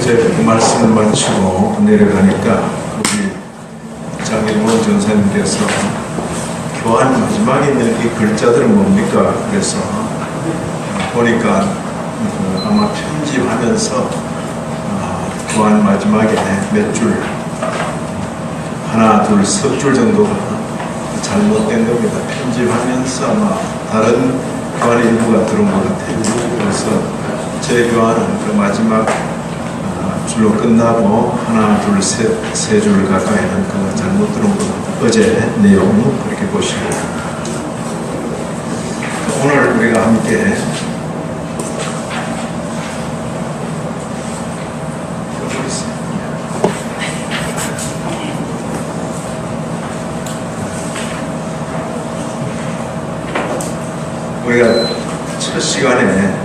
이제 말씀을 마치고 내려가니까 우리 장일원 전사님께서 교환 마지막에 있는 이 글자들은 뭡니까? 그래서 보니까 아마 편집하면서 교환 마지막에 몇 줄, 하나, 둘, 석 줄 정도가 잘못된 겁니다. 편집하면서 아마 다른 교환의 일부가 들어온 것 같아요. 그래서 제 교환은 그 마지막 줄로 끝나고 하나, 둘, 세 줄 가까이는 그 잘못 들어온 것 같아요. 어제 내용 그렇게 보시고 오늘 우리가 함께 우리가 첫 시간에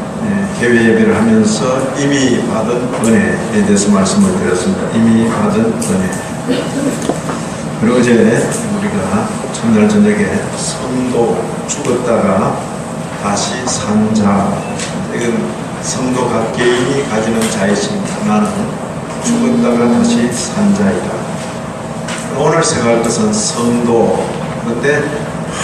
개회 예배를 하면서 이미 받은 은혜에 대해서 말씀을 드렸습니다. 이미 받은 은혜. 그리고 어제 우리가 첫날 저녁에 성도 죽었다가 다시 산 자, 이건 성도 각 개인이 가지는 자의식입니다. 나는 죽었다가 다시 산 자이다. 오늘 생각할 것은 성도, 그때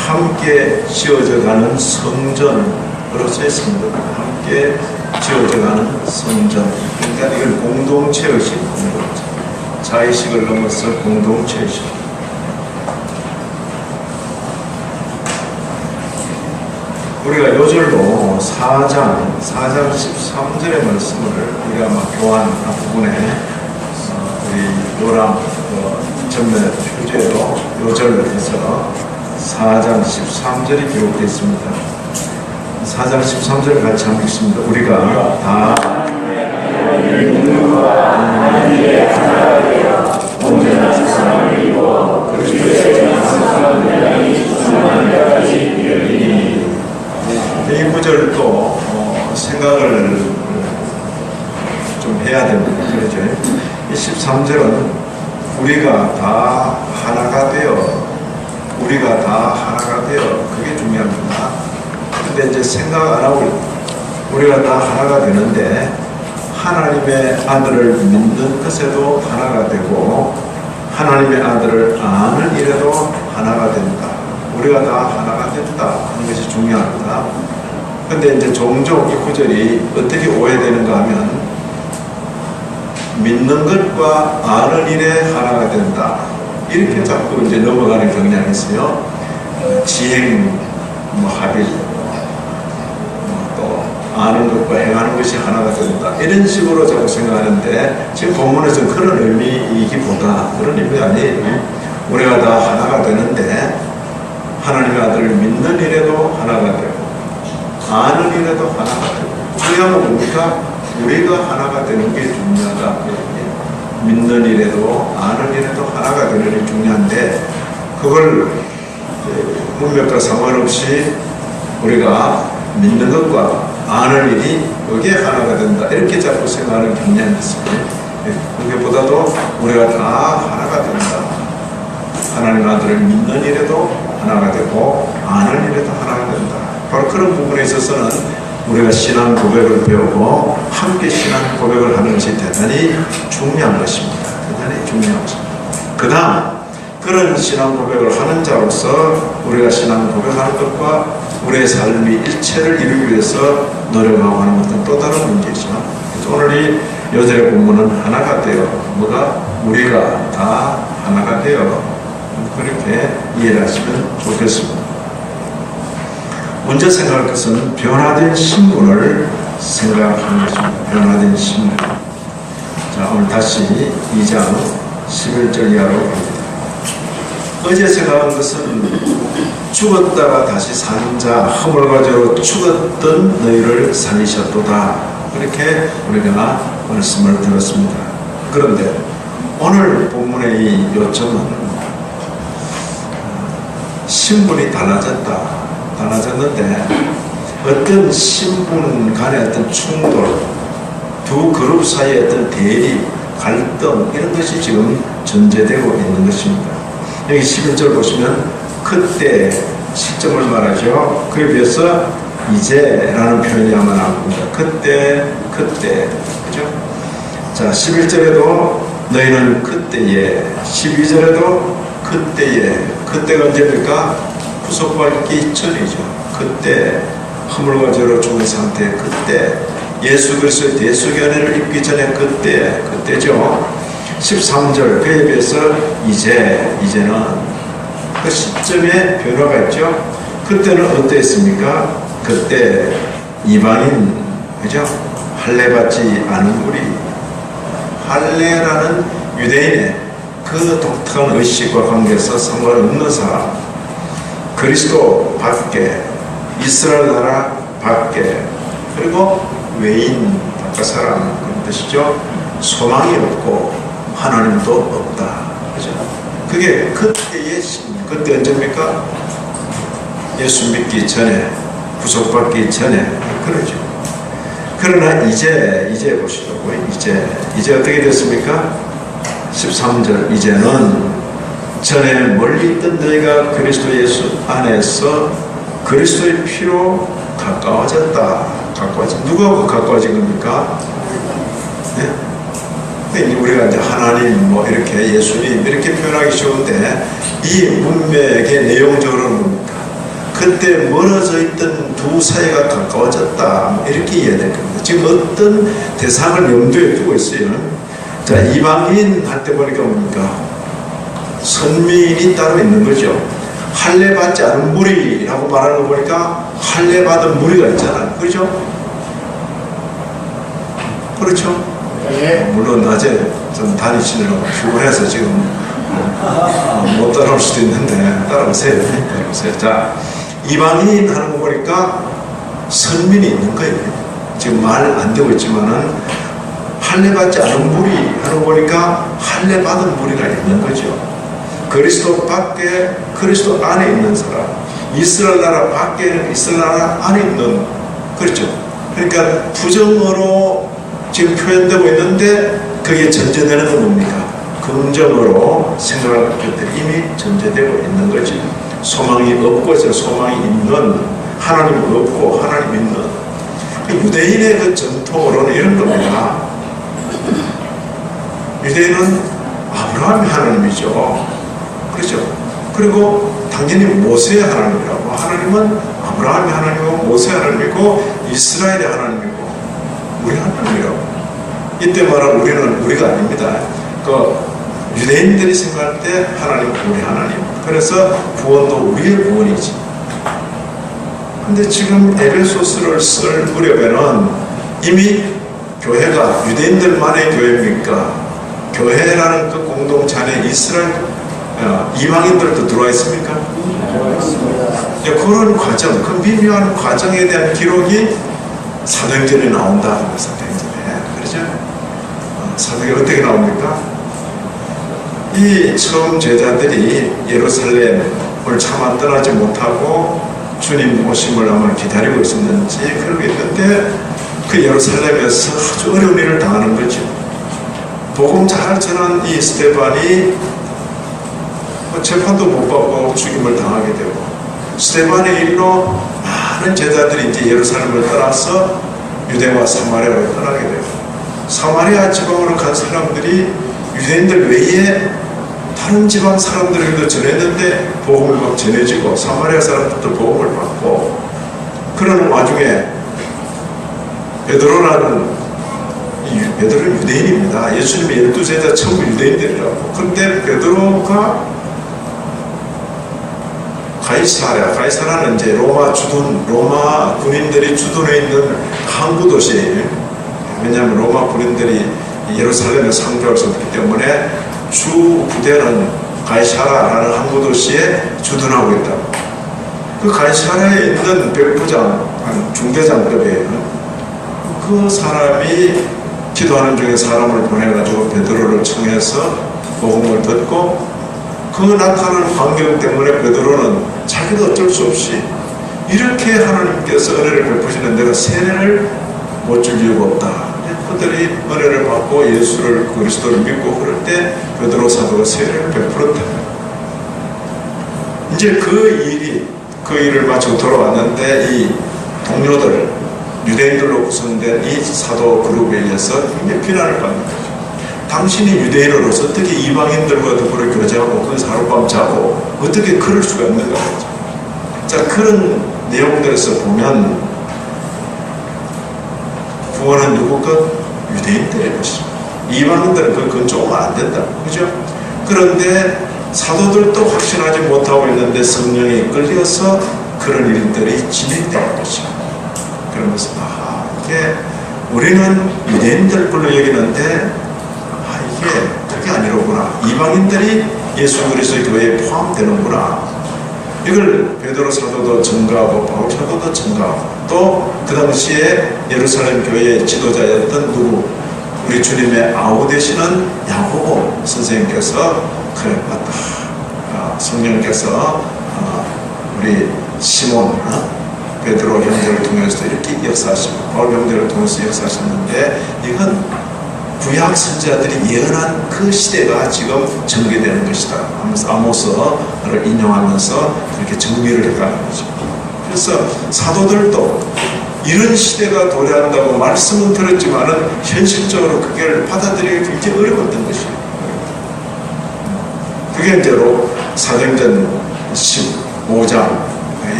함께 지어져가는 성전으로서의 성도, 함께 지어져가는 성전. 그러니까 이걸 공동체의식, 자의식을 넘어서 공동체의식. 우리가 요절로 4장 13절의 말씀을 우리가 아마 교환 앞부분에 우리 요람 전면 표제로 요절로 해서 4장 13절이 기록되어 있습니다. 4장 13절 같이 한번 읽습니다. 우리가 다 온전한 세상을 이루어 그리스도의 이 구절도 생각을 좀 해야 됩니다. 그렇죠? 이 13절은 우리가 다 하나가 되어 그게 중요합니다. 근데 이제 생각 안 하고 우리가 다 하나가 되는데 하나님의 아들을 믿는 것에도 하나가 되고 하나님의 아들을 아는 일에도 하나가 된다. 우리가 다 하나가 된다 하는 것이 중요합니다. 근데 이제 종종 이 구절이 어떻게 오해되는가 하면 믿는 것과 아는 일에 하나가 된다. 이렇게 자꾸 이제 넘어가는 경향이 있어요. 지행, 합일, 또 아는 것과 행하는 것이 하나가 된다. 이런 식으로 자꾸 생각하는데 지금 본문에서는 그런 의미이기보다 그런 의미가 아니에요. 우리가 다 하나가 되는데 하나님의 아들을 믿는 일에도 하나가 되고 아는 일에도 하나가 되고 중요한 건 뭡니까? 우리가 하나가 되는 게 중요하다. 믿는 일에도 아는 일에도 하나가 되는 일이 중요한데 그걸 문맥과 상관없이 우리가 믿는 것과 아는 일이 여기에 하나가 된다 이렇게 자꾸 생각하는 경향이 있습니다. 그것보다도 우리가 다 하나가 된다. 하나님 아들을 믿는 일에도 하나가 되고 아는 일에도 하나가 된다. 바로 그런 부분에 있어서는 우리가 신앙 고백을 배우고 함께 신앙 고백을 하는 것이 대단히 중요한 것입니다. 대단히 중요한 것입니다. 그 다음 그런 신앙 고백을 하는 자로서 우리가 신앙 고백하는 것과 우리의 삶이 일체를 이루기 위해서 노력하고 하는 것은 또 다른 문제죠. 오늘 이 여절의 본문은 하나가 되어 뭐가 우리가 다 하나가 되어 그렇게 이해를 하시면 좋겠습니다. 먼저 생각할 것은 변화된 신분을 생각하는 것입니다. 변화된 신분. 자, 오늘 다시 2장 11절 이하로 갑니다. 어제 생각한 것은 죽었다가 다시 산 자 허물과죄로 죽었던 너희를 살리셨도다. 그렇게 우리가 말씀을 들었습니다. 그런데 오늘 본문의 이 요점은 신분이 달라졌는데 어떤 신분 간의 어떤 충돌, 두 그룹 사이의 어떤 대립, 갈등 이런 것이 지금 전제되고 있는 것입니다. 여기 11절 보시면 그때 시점을 말하죠. 그에 비해서 이제라는 표현이 아마 나옵니다. 그때 그죠? 자, 11절에도 너희는 그때에, 12절에도 그때가 언제입니까? 구속받기 전이죠. 그때 허물과 죄로 죽은 상태, 그때 예수 그리스도의 대속연회를 입기 전에 그때죠. 13절 그에 비해서 이제는 그 시점에 변화가 있죠. 그때는 어땠습니까? 그때 이방인, 그죠? 할례받지 않은 우리, 할례라는 유대인의 그 독특한 의식과 관계에서 상관없는 사람, 그리스도 밖에, 이스라엘 나라 밖에, 그리고 외인 바깥 사람, 그런 뜻이죠. 소망이 없고 하나님도 없다. 그죠? 그게 그때의 심리. 그때 언제입니까? 예수 믿기 전에, 구속받기 전에 그러죠. 그러나 이제 보시라고요. 이제 어떻게 됐습니까? 13절 이제는 전에 멀리 있던 너희가 그리스도 예수 안에서 그리스도의 피로 가까워졌다. 누구하고 가까워진 겁니까? 네? 우리가 이제 하나님 뭐 이렇게 예수님 이렇게 표현하기 쉬운데 이 문맥의 내용적으로는 뭡니까? 그때 멀어져 있던 두 사이가 가까워졌다. 이렇게 이해될 겁니다. 지금 어떤 대상을 염두에 두고 있어요. 자, 이방인 할 때 보니까 뭡니까? 선민이 따로 있는 거죠. 할례받지 않은 무리라고 말하는 거 보니까 할례받은 무리가 있잖아요. 그렇죠? 그렇죠? 네. 물론 낮에 좀 다니시느라고 피곤해서 지금 못 따라올 수도 있는데 따라오세요. 자, 이방인 하는 거 보니까 선민이 있는 거예요. 지금 말 안 되고 있지만은 할례받지 않은 무리 하는 거 보니까 할례받은 무리가 있는 거죠. 그리스도 밖에, 그리스도 안에 있는 사람, 이스라엘 나라 밖에는 이스라엘 나라 안에 있는, 그렇죠. 그러니까 부정어로 지금 표현되고 있는데 그게 전제되는 건 뭡니까? 긍정어로 생각할 것들이 이미 전제되고 있는 거지. 소망이 없고 소망이 있는, 하나님 없고 하나님 있는. 유대인의 그 전통으로는 이런 겁니다. 유대인은 아브라함이 하나님이죠. 그렇죠. 그리고 당연히 모세의 하나님이라고. 하나님은 아브라함이 하나님이고 모세의 하나님이고 이스라엘의 하나님이고 우리 하나님이라고. 이때 말하는 우리는 우리가 아닙니다. 그 유대인들이 생각할 때 하나님, 우리 하나님. 그래서 구원도 우리의 구원이지. 근데 지금 에베소서를 쓸 무렵에는 이미 교회가 유대인들만의 교회입니까? 교회라는 그 공동체 안에 이스라엘 이방인들도 들어와 있습니까? 그런 과정, 그 미묘한 과정에 대한 기록이 사도행전에 나온다. 사도행전에. 그렇죠? 사도행전에 어떻게 나옵니까? 이 처음 제자들이 예루살렘을 차마 떠나지 못하고 주님 오심을 아마 기다리고 있었는지 그러고 있는데 그 예루살렘에서 아주 어려운 일을 당하는 거죠. 복음 잘 전한 이 스데반이 재판도 못 받고 죽임을 당하게 되고 스데반의 일로 많은 제자들이 이제 예루살렘을 떠나서 유대와 사마리아로 떠나게 되고 사마리아 지방으로 간 사람들이 유대인들 외에 다른 지방 사람들에게도 전했는데 복음을 막 전해지고 사마리아 사람들도 복음을 받고 그러는 와중에 베드로는 유대인입니다. 예수님의 12제자 전부 유대인들이라고. 근데 베드로가 가이사라는 이제 로마 군인들이 주둔해 있는 항구 도시. 왜냐하면 로마 군인들이 예루살렘에 상주할 수 없기 때문에 주 부대는 가이사라라는 항구 도시에 주둔하고 있다. 그 가이사라에 있는 백부장, 중대장급이에요. 그 사람이 기도하는 중에 사람을 보내가지고 베드로를 청해서 복음을 듣고 그 나타나는 광경 때문에 베드로는 자기도 어쩔 수 없이 이렇게 하나님께서 은혜를 베푸시는 내가 세례를 못 줄 이유가 없다. 그들이 은혜를 받고 예수를 그리스도를 믿고 그럴 때 베드로 사도가 세례를 베풀었다. 이제 그 일을 마치고 돌아왔는데 이 동료들 유대인들로 구성된 이 사도 그룹에 의해서 굉장히 비난을 받는 거죠. 당신이 유대인으로서 어떻게 이방인들과 더불어 교제하고 그 하룻밤 자고 어떻게 그럴 수가 있는가 하죠. 자, 그런 내용들에서 보면 구원은 누구 것? 유대인들의 것이죠. 이방인들은 그건 조금 안 된다. 그죠? 그런데 사도들도 확신하지 못하고 있는데 성령에 이끌려서 그런 일들이 진행되는 것이죠. 그러면서 이게 우리는 유대인들로 여기는데 이게 그게 아니로구나. 이방인들이 예수 그리스도의 교회에 포함되는구나. 이걸 베드로 사도도 증거하고 바울 사도도 증거하고 또 그 당시에 예루살렘 교회의 지도자였던 누구? 우리 주님의 아우 되시는 야고보 선생님께서 그래 맞다. 성령께서 우리 시몬 베드로 형제를 통해서 이렇게 역사하시고 바울 형제를 통해서 역사하셨는데 이건 구약 선지자들이 예언한 그 시대가 지금 전개되는 것이다 하면서 아모스를 인용하면서 그렇게 정리를 해가는 거죠. 그래서 사도들도 이런 시대가 도래한다고 말씀은 들었지만은 현실적으로 그걸 받아들이기 굉장히 어려웠던 것이에요. 그게 이제로 사도행전 15장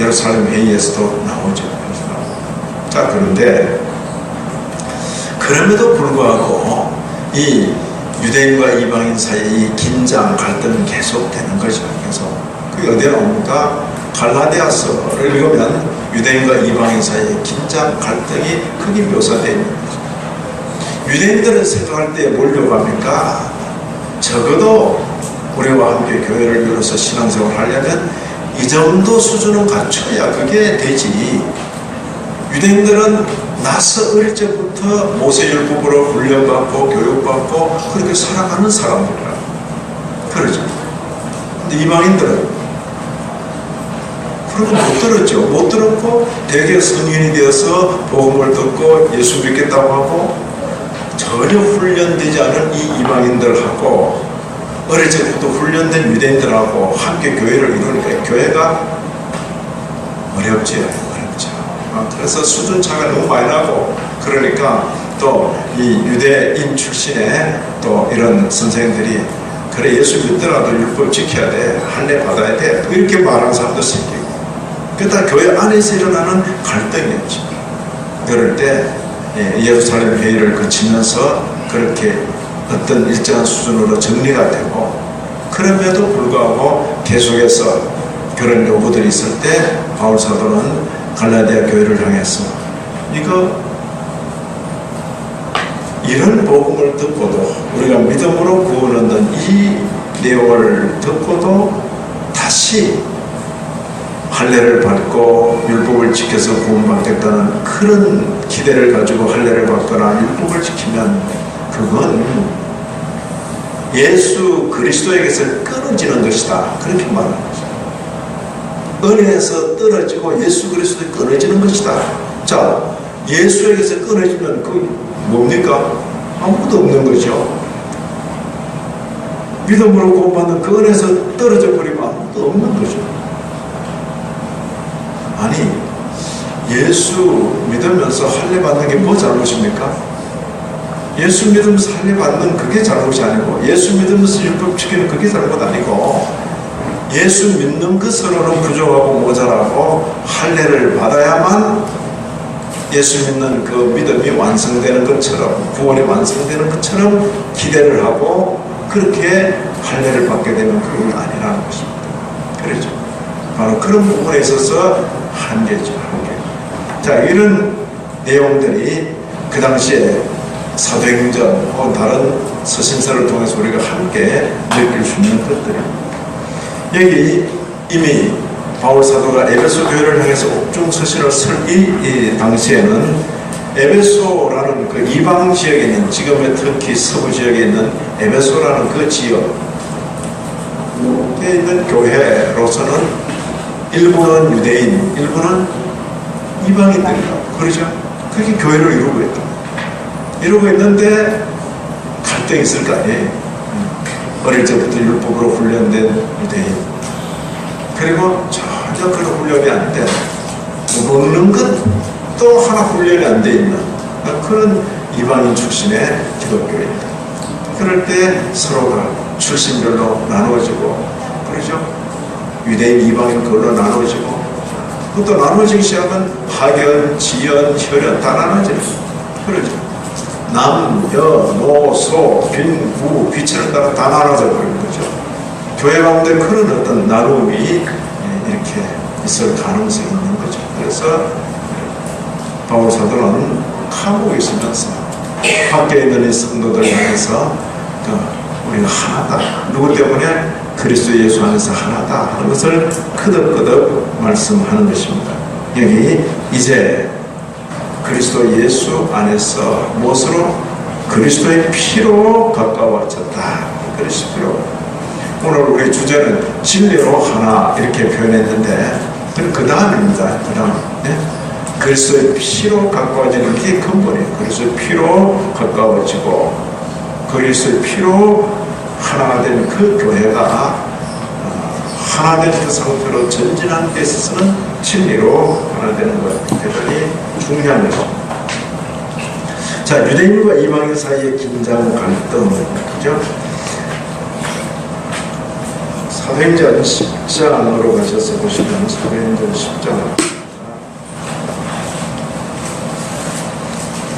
예루살렘 회의에서도 나오죠. 자, 그런데 그럼에도 불구하고 이 유대인과 이방인 사이의 긴장, 갈등은 계속되는 거죠. 그래서 그게 어디에 나옵니까? 갈라디아서를 읽으면 유대인과 이방인 사이의 긴장, 갈등이 크게 묘사되어 있는 거죠. 유대인들은 생각할 때 뭐려고 합니까? 적어도 우리와 함께 교회를 이뤄서 신앙생활을 하려면 이 정도 수준은 갖춰야 그게 되지. 유대인들은 나서 어릴 적부터 모세율법으로 훈련받고 교육받고 그렇게 살아가는 사람들이라. 그러죠. 근데 이방인들은 그렇게 못 들었죠. 못 들었고 대개 성인이 되어서 복음을 듣고 예수 믿겠다고 하고 전혀 훈련되지 않은 이 이방인들하고 어릴 적부터 훈련된 유대인들하고 함께 교회를 이루니까 교회가 어렵지요. 그래서 수준 차가 너무 많이 나고 그러니까 또 이 유대인 출신의 또 이런 선생님들이 그래 예수 믿더라도 율법 지켜야 돼. 할례 받아야 돼. 이렇게 말하는 사람도 생기고 그러다 교회 안에서 일어나는 갈등이었죠. 그럴 때 예루살렘 회의를 거치면서 그렇게 어떤 일정한 수준으로 정리가 되고 그럼에도 불구하고 계속해서 그런 요구들이 있을 때 바울 사도는 갈라디아 교회를 향해서 이런 복음을 듣고도 우리가 믿음으로 구원 얻는 이 내용을 듣고도 다시 할례를 받고 율법을 지켜서 구원받겠다는 그런 기대를 가지고 할례를 받거나 율법을 지키면 그건 예수 그리스도에게서 끊어지는 것이다. 그렇게 말하는 거죠. 은혜에서 떨어지고 예수 그리스도에 끊어지는 것이다. 자, 예수에게서 끊어지면 그 뭡니까? 아무것도 없는 거죠. 믿음으로 구원받는 그 은혜에서 떨어져 버리면 아무것도 없는 거죠. 아니, 예수 믿으면서 할례 받는 게 뭐 잘못입니까? 예수 믿으면서 할례 받는 그게 잘못이 아니고 예수 믿으면서 율법 지키는 그게 잘못 아니고 예수 믿는 것으로는 부족하고 모자라고 할례를 받아야만 예수 믿는 그 믿음이 완성되는 것처럼 구원이 완성되는 것처럼 기대를 하고 그렇게 할례를 받게 되면 그건 아니라는 것입니다. 그렇죠. 바로 그런 부분에 있어서 한계죠. 한계. 자, 이런 내용들이 그 당시에 사도행전 혹은 다른 서신서를 통해서 우리가 함께 느낄 수 있는 것들입니다. 여기 이미 바울 사도가 에베소 교회를 향해서 옥중 서신을 쓸 이 당시에는 에베소라는 그 이방 지역에 있는 지금의 터키 서부 지역에 있는 에베소라는 그 지역에 있는 교회로서는 일부는 유대인, 일부는 이방인들이라고 그러죠. 그렇게 교회를 이루고 있다. 이러고 있는데 갈등이 있을 거 아니에요. 어릴 적부터 율법으로 훈련된 유대인 그리고 전혀 그런 훈련이 안 된 먹는 것 또 하나 훈련이 안 돼 있는 그런 이방인 출신의 기독교입니다. 그럴 때 서로가 출신별로 나누어지고, 그렇죠? 유대인, 이방인 그걸로 나누어지고, 그것도 나누어지기 시작하면 학연, 지연, 혈연 다 나눠지는, 그렇죠? 남, 여, 노, 소, 빈, 부, 귀처럼 따라 다 나눠져 버리는 거죠. 교회 가운데 그런 어떤 나눔이 이렇게 있을 가능성이 있는 거죠. 그래서 바울 사도는 감옥에 있으면서 밖에 있는 이 성도들 향해서 우리가 하나다, 누구 때문에? 그리스도 예수 안에서 하나다 하는 것을 거듭거듭 말씀하는 것입니다. 여기 이제 그리스도 예수 안에서 무엇으로? 그리스도의 피로 가까워졌다. 그리스도 피로. 오늘 우리 주제는 진리로 하나 이렇게 표현했는데, 그 다음입니다. 그 다음. 네? 그리스도의 피로 가까워지는 게 근본이에요. 그리스도의 피로 가까워지고, 그리스도의 피로 하나가 된 그 교회가 하나 된 그 상태로 전진하는 데 있어서는 진리로 하나 되는 것, 대단히 중요한 것입니다. 자, 유대인과 이방인 사이의 긴장, 갈등, 그죠? 사도행전 10장으로 가셔서 보시면, 사도행전 10장.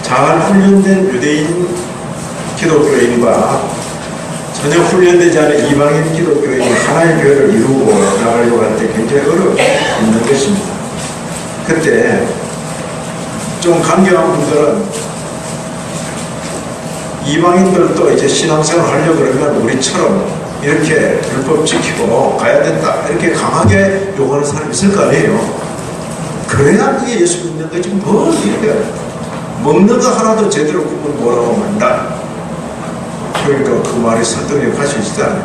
잘 훈련된 유대인 기독교인과 전혀 훈련되지 않은 이방인 기독교인이 하나의 교회를 이루고 나가려고 할 때 굉장히 어려움이 있는 것입니다. 그때 좀 강경한 분들은 이방인들도 이제 신앙생활 하려고 그러면 우리처럼 이렇게 율법 지키고 가야 된다, 이렇게 강하게 요구하는 사람이 있을 거 아니에요. 그래야 그게 예수 믿는 거지, 뭐 이렇게 먹는 거 하나도 제대로 구분 뭐라고 한다. 그러니까 그 말이 설득력이 할 수 있잖아요.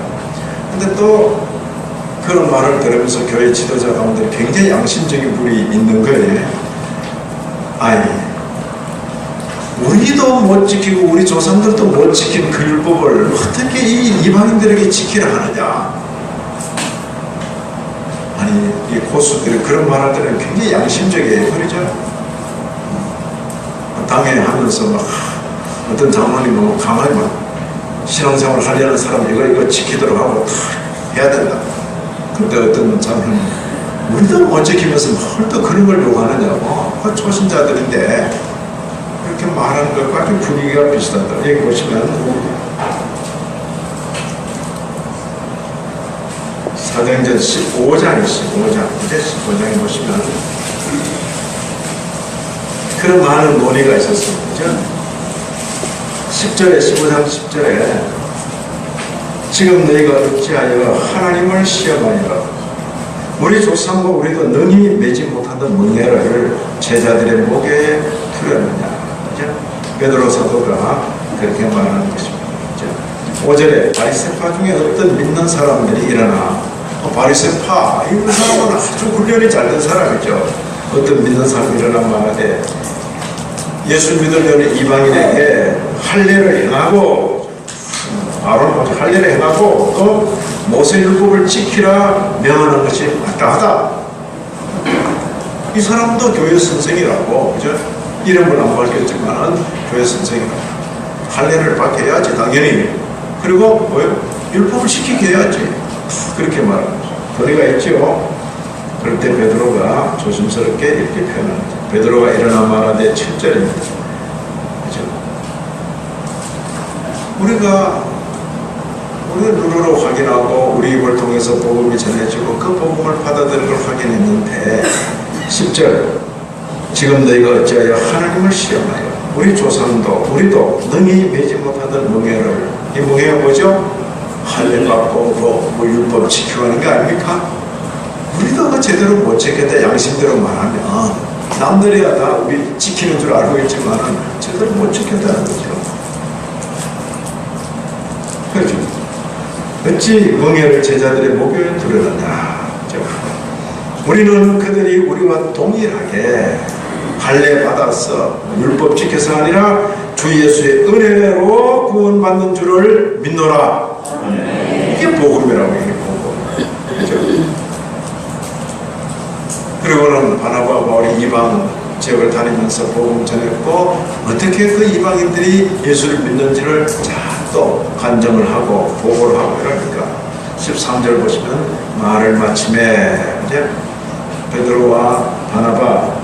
근데 또 그런 말을 들으면서 교회 지도자 가운데 굉장히 양심적인 분이 있는 거예요. 아니, 우리도 못 지키고 우리 조상들도 못 지킨 그 율법을 어떻게 이 이방인들에게 지키라 하느냐. 아니, 이 고수들이 그런 말할 때는 굉장히 양심적이에요. 그러죠? 당연히 하면서 막 어떤 장로님 뭐 강하게 막 신앙생활 하려는 사람 이거 지키도록 하고 다 해야 된다. 그때 어떤 장로님, 우리도 못 지키면서 뭘 또 그런 걸 요구하느냐고. 그 초신자들인데 그렇게 말하는 것과 아주 분위기가 비슷하다. 여기 보시면 사도행전 15장에 15장에 보시면 그런 많은 논의가 있었습니다. 그죠? 10절에, 15장 10절에 지금 너희가 어찌하여 하나님을 시험하니라. 우리 조상과 우리도 능히 매지 못하던 멍에를 제자들의 목에 두렸느냐. 그죠? 베드로 사도가 그렇게 말하는 것입니다. 그죠? 5절에 바리새파 중에 어떤 믿는 사람들이 일어나, 바리새파, 이 사람은 아주 훈련이 잘 된 사람이죠. 어떤 믿는 사람이 일어나 말하되 예수 믿으려는 이방인에게 할례를 행하고, 아론은 할례를 행하고 또 모세율법을 지키라 명하는 것이 마땅하다. 이 사람도 교회 선생이라고, 그죠? 이름을 안 밝혔지만 교회 선생이라고. 할례를 받게 해야지 당연히. 그리고 뭐요? 율법을 지키게 해야지. 그렇게 말하는 거죠. 거리가 있죠. 그럴 때 베드로가 조심스럽게 이렇게 표현합니다. 베드로가 일어나 말하되 7절입니다. 그죠? 우리가 눈으로 확인하고 우리 입을 통해서 복음이 전해지고 그 복음을 받아들인 걸 확인했는데, 10절 지금 너희가 어찌하여 하나님을 시험하여 우리 조상도 우리도 능히 매지 못하던 멍에를, 이 멍에가 뭐죠? 할례 받고 뭐 율법 지키고 하는 게 아닙니까? 우리도 제대로 못 지켰다 양심대로 말하면 남들이야 다 우리 지키는 줄 알고 있지만 제대로 못 지켰다는 거죠. 그렇죠? 어찌 멍에를 제자들의 목에 두려느냐. 우리는 그들이 우리와 동일하게 할례 받아서 율법 지켜서 아니라 주 예수의 은혜로 구원받는 줄을 믿노라. 이게 복음이라고 얘기해. 복음. 그렇죠? 그리고는 바나바와 바울이 이방 지역을 다니면서 복음 전했고 어떻게 그 이방인들이 예수를 믿는지를 잘 또 간증을 하고 보고를 하고 이러니까 13절 보시면 말을 마침에 이제 베드로와 바나바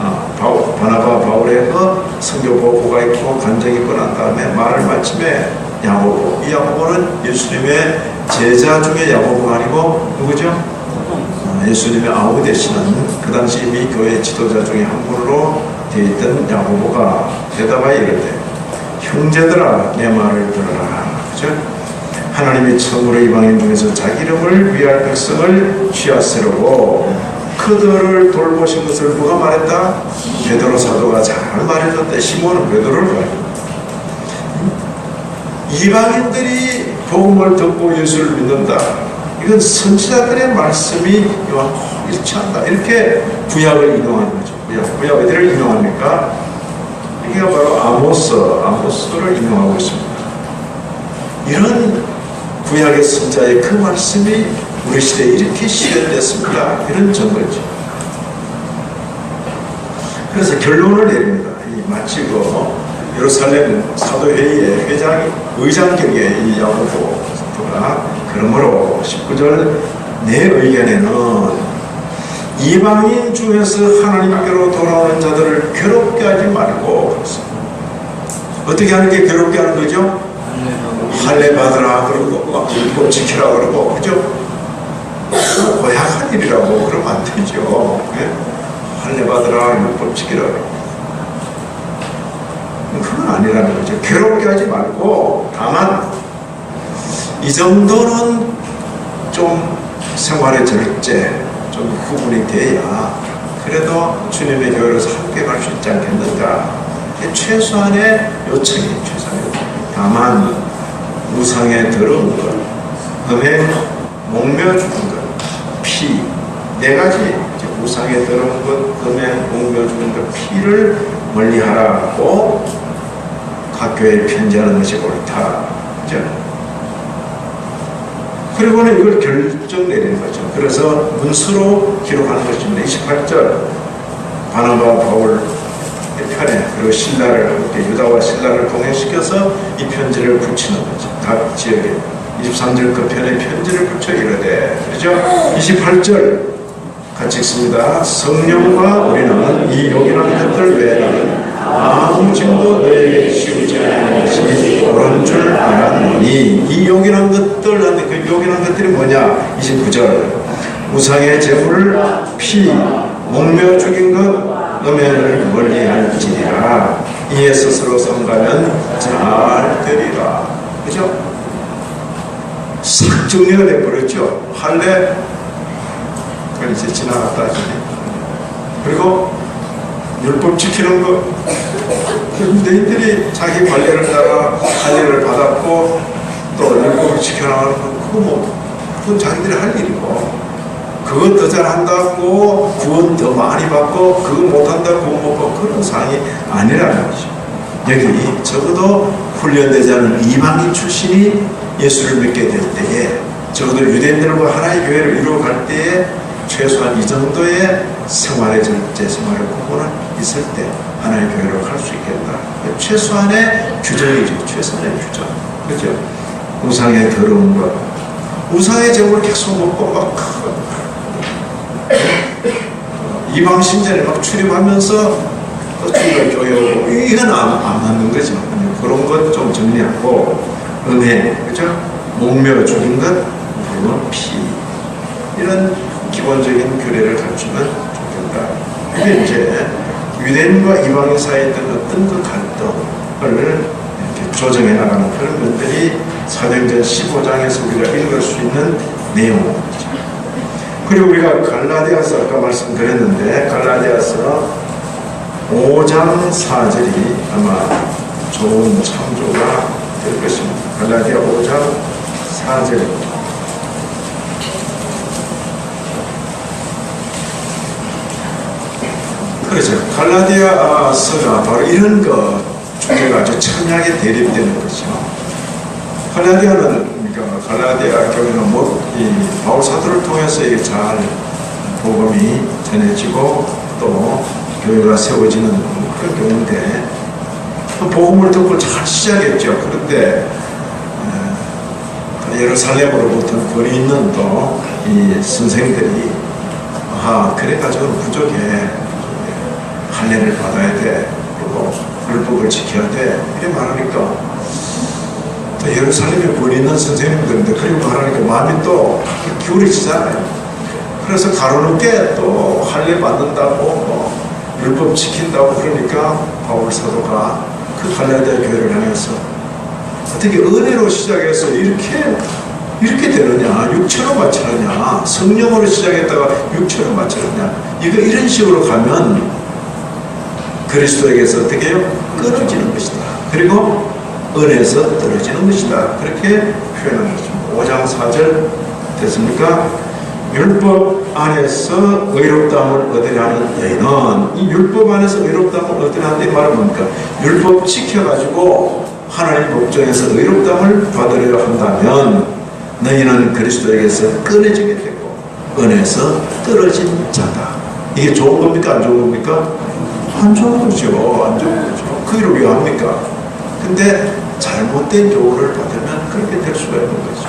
바울의 그 선교 보고가 있고 간증이 있고 난 다음에 말을 마침에 야고보, 이 야고보는 예수님의 제자 중에 야고보가 아니고 누구죠? 예수님의 아우 되시는 그 당시 이미 교회 지도자 중에 한 분으로 되어 있던 야고보가 대답하여 이르되 형제들아 내 말을 들어라. 그죠? 하나님이 처음으로 이방인 중에서 자기 이름을 위할 백성을 취하시려고 그들을 돌보신 것을 누가 말했다? 베드로 사도가 잘 말해줬대. 시몬은 베드로를 말했다. 이방인들이 복음을 듣고 예수를 믿는다. 이건 선지자들의 말씀이 일치한다. 이렇게 구약을 인용하는 거죠. 구약 어디를 인용합니까? 이게 바로 아모스를 인용하고 있습니다. 이런 구약의 선자의 그 말씀이 우리 시대에 이렇게 실현됐습니다. 이런 증거죠. 그래서 결론을 내립니다. 마치 예루살렘 사도회의의 의장격의 이 야고보가 그러므로 19절 내 의견에는 이방인 중에서 하나님께로 돌아오는 자들을 괴롭게 하지 말고 어떻게 하는 게 괴롭게 하는 거죠? 할례 받으라 그러고 율법 지키라 그러고 그죠? 고약한 일이라고 그러면 안 되죠. 네? 할례 받으라 율법 지키라 그건 아니라는 거죠. 괴롭게 하지 말고 다만 이 정도는 좀 생활의 절제 좀 구분이 돼야 그래도 주님의 교회로서 함께 갈 수 있지 않겠는가. 최소한의 요청이 최소한의 다만 우상에 더러운 것, 음행, 목며 죽은 것, 피, 네 가지 우상에 더러운 것, 음행, 목며 죽은 것, 피를 멀리하라고 각 교회에 편지하는 것이 옳다. 그죠? 그리고는 이걸 결정 내리는 거죠. 그래서 문서로 기록하는 것입니다. 28절 바나바 바울 편에 그리고 신라를 함께 유다와 신라를 동행시켜서 이 편지를 붙이는 거죠. 각 지역에 23절 그 편에 편지를 붙여 이르되 그렇죠? 28절 같이 읽습니다. 성령과 우리는 이 요긴한 것들 외에는 아무 짐도 너에게 씌우지 않는 것이 옳은 줄 알았노니 이 요긴한 것들 그 요긴한 것들이 뭐냐? 29절 우상의 제물 피 목며 죽인 것 음행을 멀리할지니라 이에 스스로 삼가면 잘 되리라. 그죠? 싹 정리가 돼버렸죠. 할례 그걸 이제 지나갔다 하시네. 그리고 율법 지키는 것 유대인들이 자기 관례를 따라 할례를 받았고 또 율법을 지켜나가는 것 그건 자기들이 할 일이고 그것 더 잘한다고 구원 더 많이 받고 그거 못한다고 구원 못 받고 그런 상황이 아니라는 거죠. 여기 적어도 훈련되지 않은 이방인 출신이 예수를 믿게 될 때에 적어도 유대인들과 하나의 교회를 이루어갈 때에 최소한 이 정도의 생활의 절제, 생활의 구분은 있을 때 하나의 교회로 갈 수 있겠다. 최소한의 규정이죠. 최소한의 규정. 그렇죠? 우상의 더러운 것. 우상의 제물을 계속 먹고 막 이방 신전에 막 출입하면서 또 주일날 교회 오고 이건 안 맞는 거죠. 그런 것 좀 정리하고 은혜, 그렇죠? 목며 죽인 것, 그리고 피 이런 기본적인 규례를 갖추면 좋겠다. 이게 이제 유대인과 이방인 사이에 있던 어떤 그 갈등을 이렇게 조정해 나가는 그런 것들이 사도행전 15장에서 우리가 읽을 수 있는 내용입니다. 그리고 우리가 갈라디아서 아까 말씀드렸는데 갈라디아서 5장 4절이 아마 좋은 참조가 될 것입니다. 갈라디아 5장 4절입니다. 그렇죠. 갈라디아서가 바로 이런 거 주제가 아주 첨예하게 대립되는 거죠. 갈라디아는 갈라디아 교회는 이 바울 사도를 통해서 이게 잘 복음이 전해지고 또 교회가 세워지는 그런 경우인데 복음을 듣고 잘 시작했죠. 그런데 예루살렘으로부터 거리 있는 또 이 선생들이 그래가지고 부족해, 할례를 받아야 돼, 그리고 율법을 지켜야 돼 이렇게 말하니까 또 예루살렘에 거리 있는 선생님들인데 그리고 말하니까 마음이 또 기울이지잖아요. 그래서 가로늦게 또 할례 받는다고 율법 지킨다고 그러니까 바울 사도가 그 갈라디아 교회를 향해서 어떻게 은혜로 시작해서 이렇게 되느냐, 육체로 바치느냐, 성령으로 시작했다가 육체로 바치느냐, 이런 식으로 가면 그리스도에게서 어떻게 해요? 끊어지는 것이다. 그리고 은혜에서 떨어지는 것이다. 그렇게 표현한 것입니다. 5장 4절 됐습니까? 율법 안에서 의롭다함을 얻으려는 너희는, 이 율법 안에서 의롭다함을 얻으려는 이 말은 뭡니까? 율법 지켜가지고 하나님 법정에서 의롭다함을 받으려 한다면 너희는 그리스도에게서 끊어지게 되고 은혜에서 떨어진 자다. 이게 좋은 겁니까? 안 좋은 겁니까? 안 좋은 거죠. 안 좋은 거죠. 그 일을 왜 합니까? 근데 잘못된 교훈을 받으면 그렇게 될 수가 있는 거죠.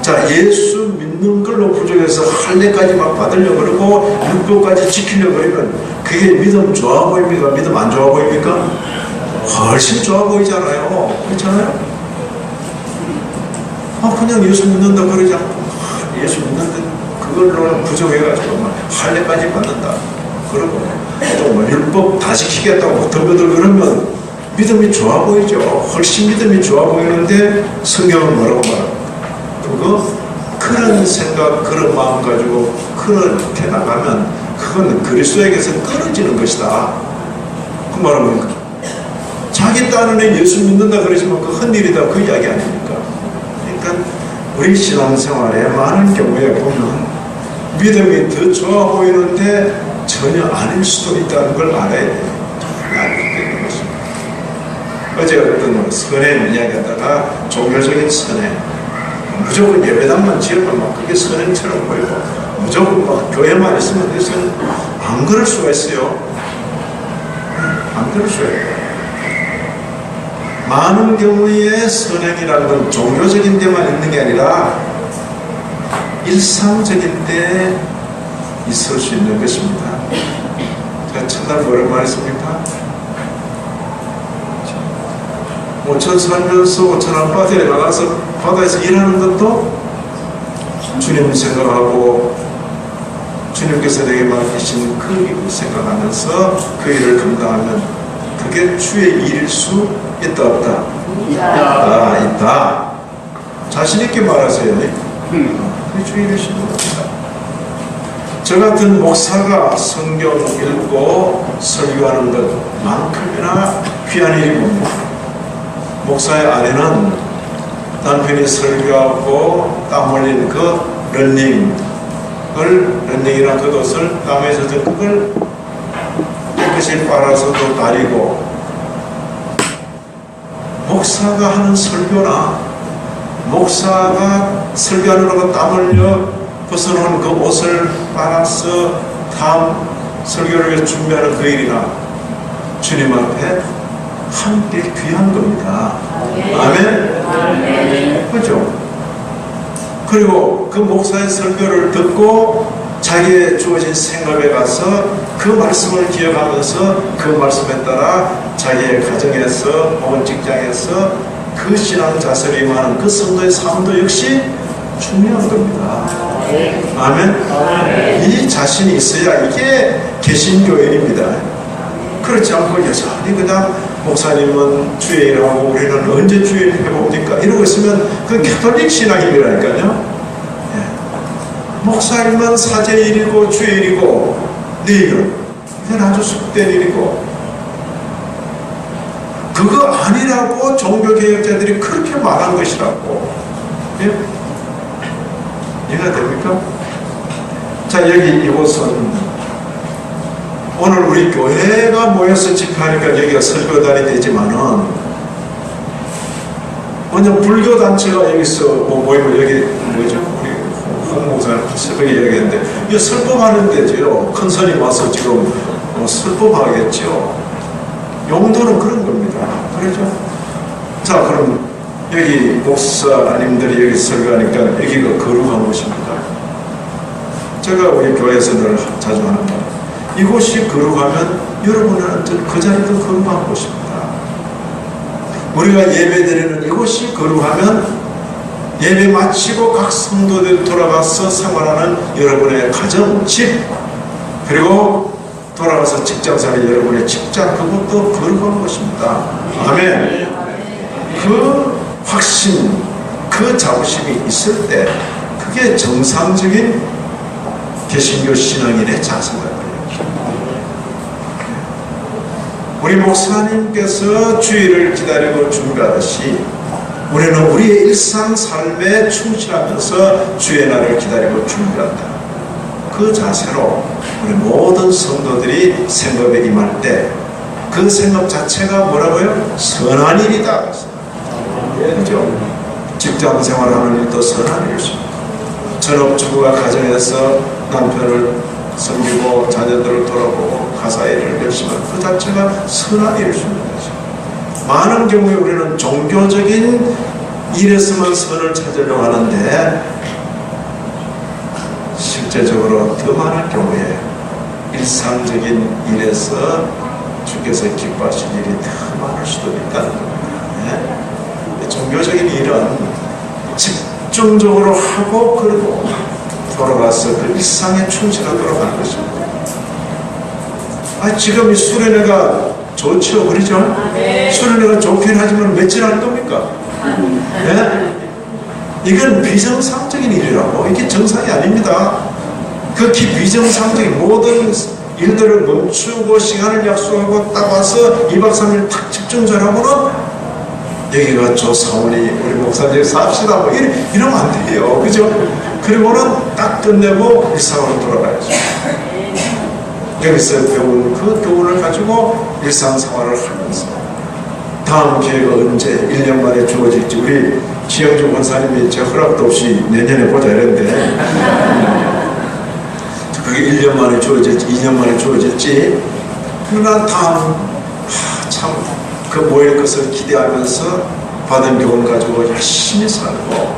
자, 예수 믿는 걸로 부족해서 할례까지 막 받으려고 그러고 율법까지 지키려고 그러면 그게 믿음 좋아 보입니까? 믿음 안 좋아 보입니까? 훨씬 좋아 보이잖아요. 그렇잖아요? 그냥 예수 믿는다 그러지 않고 예수 믿는데 그걸로는 부족해가지고 할례까지 받는다 그러고 또 율법 다 지키겠다고 덤벼들 그러면 믿음이 좋아 보이죠. 훨씬 믿음이 좋아 보이는데 성경은 뭐라고 말합니까? 그런 생각, 그런 마음 가지고 그렇게 나가면 그건 그리스도에게서 끊어지는 것이다. 그 말은 뭡니까? 자기 딴에는 예수 믿는다 그러지만 그 헛일이다 그 이야기 아닙니까? 그러니까 우리 신앙생활에 많은 경우에 보면 믿음이 더 좋아 보이는데 전혀 아닐 수도 있다는 걸 알아야 돼요. 알게 되는 것입니다. 어제 어떤 선행 이야기하다가 종교적인 선행, 무조건 예배당만 지으면 막 그게 선행처럼 보이고 무조건 막 교회만 있으면 그것은 안 그럴 수가 있어요. 안 그럴 수가 있어요. 많은 경우에 선행이라는 건 종교적인 데만 있는 게 아니라 일상적인 데 있을 수 있는 것입니다. 자, 첫날 뭐라고 말했습니까? 오천 살면서 오천 앞바다에 나가서 바다에서 일하는 것도 주님 생각하고 주님께서 내게 맡기신 그 일을 생각하면서 그 일을 감당하면 그게 주의 일일 수 있다 없다? 있다. 자신 있게 말하세요. 그게 주의 일일 수 있다. 저 같은 목사가 성경 읽고 설교하는 것만큼이나 귀한 일이 뭡니까? 목사의 아내는 남편이 설교하고 땀 흘린 그 런닝이나 겉옷을 땀에 젖은 그걸 깨끗이 빨아서도 다리고, 목사가 하는 설교나 목사가 설교하느라고 땀 흘려 벗어놓은 그 옷을 빨아서 다음 설교를 위해 준비하는 그 일이나 주님 앞에 함께 귀한 겁니다. 아멘? 그렇죠? 그리고 그 목사의 설교를 듣고 자기의 주어진 생각에 가서 그 말씀을 기억하면서 그 말씀에 따라 자기의 가정에서 혹은 직장에서 그 신앙 자세를 임하는 그 성도의 삶도 역시 중요한 겁니다. 아멘? 이 자신이 있어야 이게 개신교인입니다. 그렇지 않고 여전히 그냥 목사님은 주의 일하고 우리는 언제 주의 일 해봅니까? 이러고 있으면 그 캐톨릭 신앙이라니까요. 목사님은 사제 일이고 주의 일이고 네 일은 이건 아주 속된 일이고, 그거 아니라고 종교개혁자들이 그렇게 말한 것이라고. 예? 이해가 됩니까? 자, 여기 이곳은 오늘 우리 교회가 모여서 집회하니까 여기가 설교단이 되지만은 먼저 불교단체가 여기서 모이면 여기 뭐죠? 우리 홍목사님 새벽에 이야기했는데 이거 설법하는 데죠. 큰 스님 와서 지금 설법하겠죠. 용도는 그런 겁니다. 그렇죠? 자, 그럼 여기 목사님들이 여기 설교하니까 여기가 거룩한 곳입니다. 제가 우리 교회에서 늘 자주 하는 말, 이곳이 거룩하면 여러분은 그 자리도 거룩한 곳입니다. 우리가 예배드리는 이곳이 거룩하면 예배 마치고 각 성도들 돌아가서 생활하는 여러분의 가정, 집, 그리고 돌아가서 직장생활 여러분의 직장, 그것도 거룩한 곳입니다. 아멘. 그 확신, 그 자부심이 있을 때 그게 정상적인 개신교 신앙인의 자세다. 우리 목사님께서 주일을 기다리고 준비하듯이 우리는 우리의 일상 삶에 충실하면서 주의 날을 기다리고 준비한다. 그 자세로 우리 모든 성도들이 생업에 임할 때 그 생업 자체가 뭐라고요? 선한 일이다. 그렇죠? 직장 생활하는 일도 선한 일이죠. 전업주부가 가정에서 남편을 섬기고 자녀들을 돌아보고 가사일을 열심히 하는 그 자체가 선한 일일 수 있는 거죠. 많은 경우에 우리는 종교적인 일에서만 선을 찾으려고 하는데 실제적으로 더 많은 경우에 일상적인 일에서 주께서 기뻐하실 일이 더 많을 수도 있다는 겁니다. 네? 종교적인 일은 집중적으로 하고 그리고 돌아가서 그 일상에 충실하도록 하는 것입니다. 지금 이 수련회가 좋죠, 그렇죠? 수련회가 좋긴 하지만 며칠 할 겁니까? 네? 이건 비정상적인 일이라고. 이게 정상이 아닙니다. 극히 비정상적인 모든 일들을 멈추고 시간을 약속하고 딱 와서 2박 3일 탁 집중 잘하고는 여기가 조사원이 우리 목사님 삽시다 뭐 이러면 안 돼요. 그죠? 그리고는 딱 끝내고 일상으로 돌아가야죠. 여기서 배운 그 교훈을 가지고 일상생활을 하면서 다음 기회가 언제 1년 만에 주어질지 우리 지영주 권사님이 제 허락도 없이 내년에 보자 이랬는데 그게 1년 만에 주어질지 2년 만에 주어질지 그러나 다음 참 그 모일 것을 기대하면서 받은 교훈 가지고 열심히 살고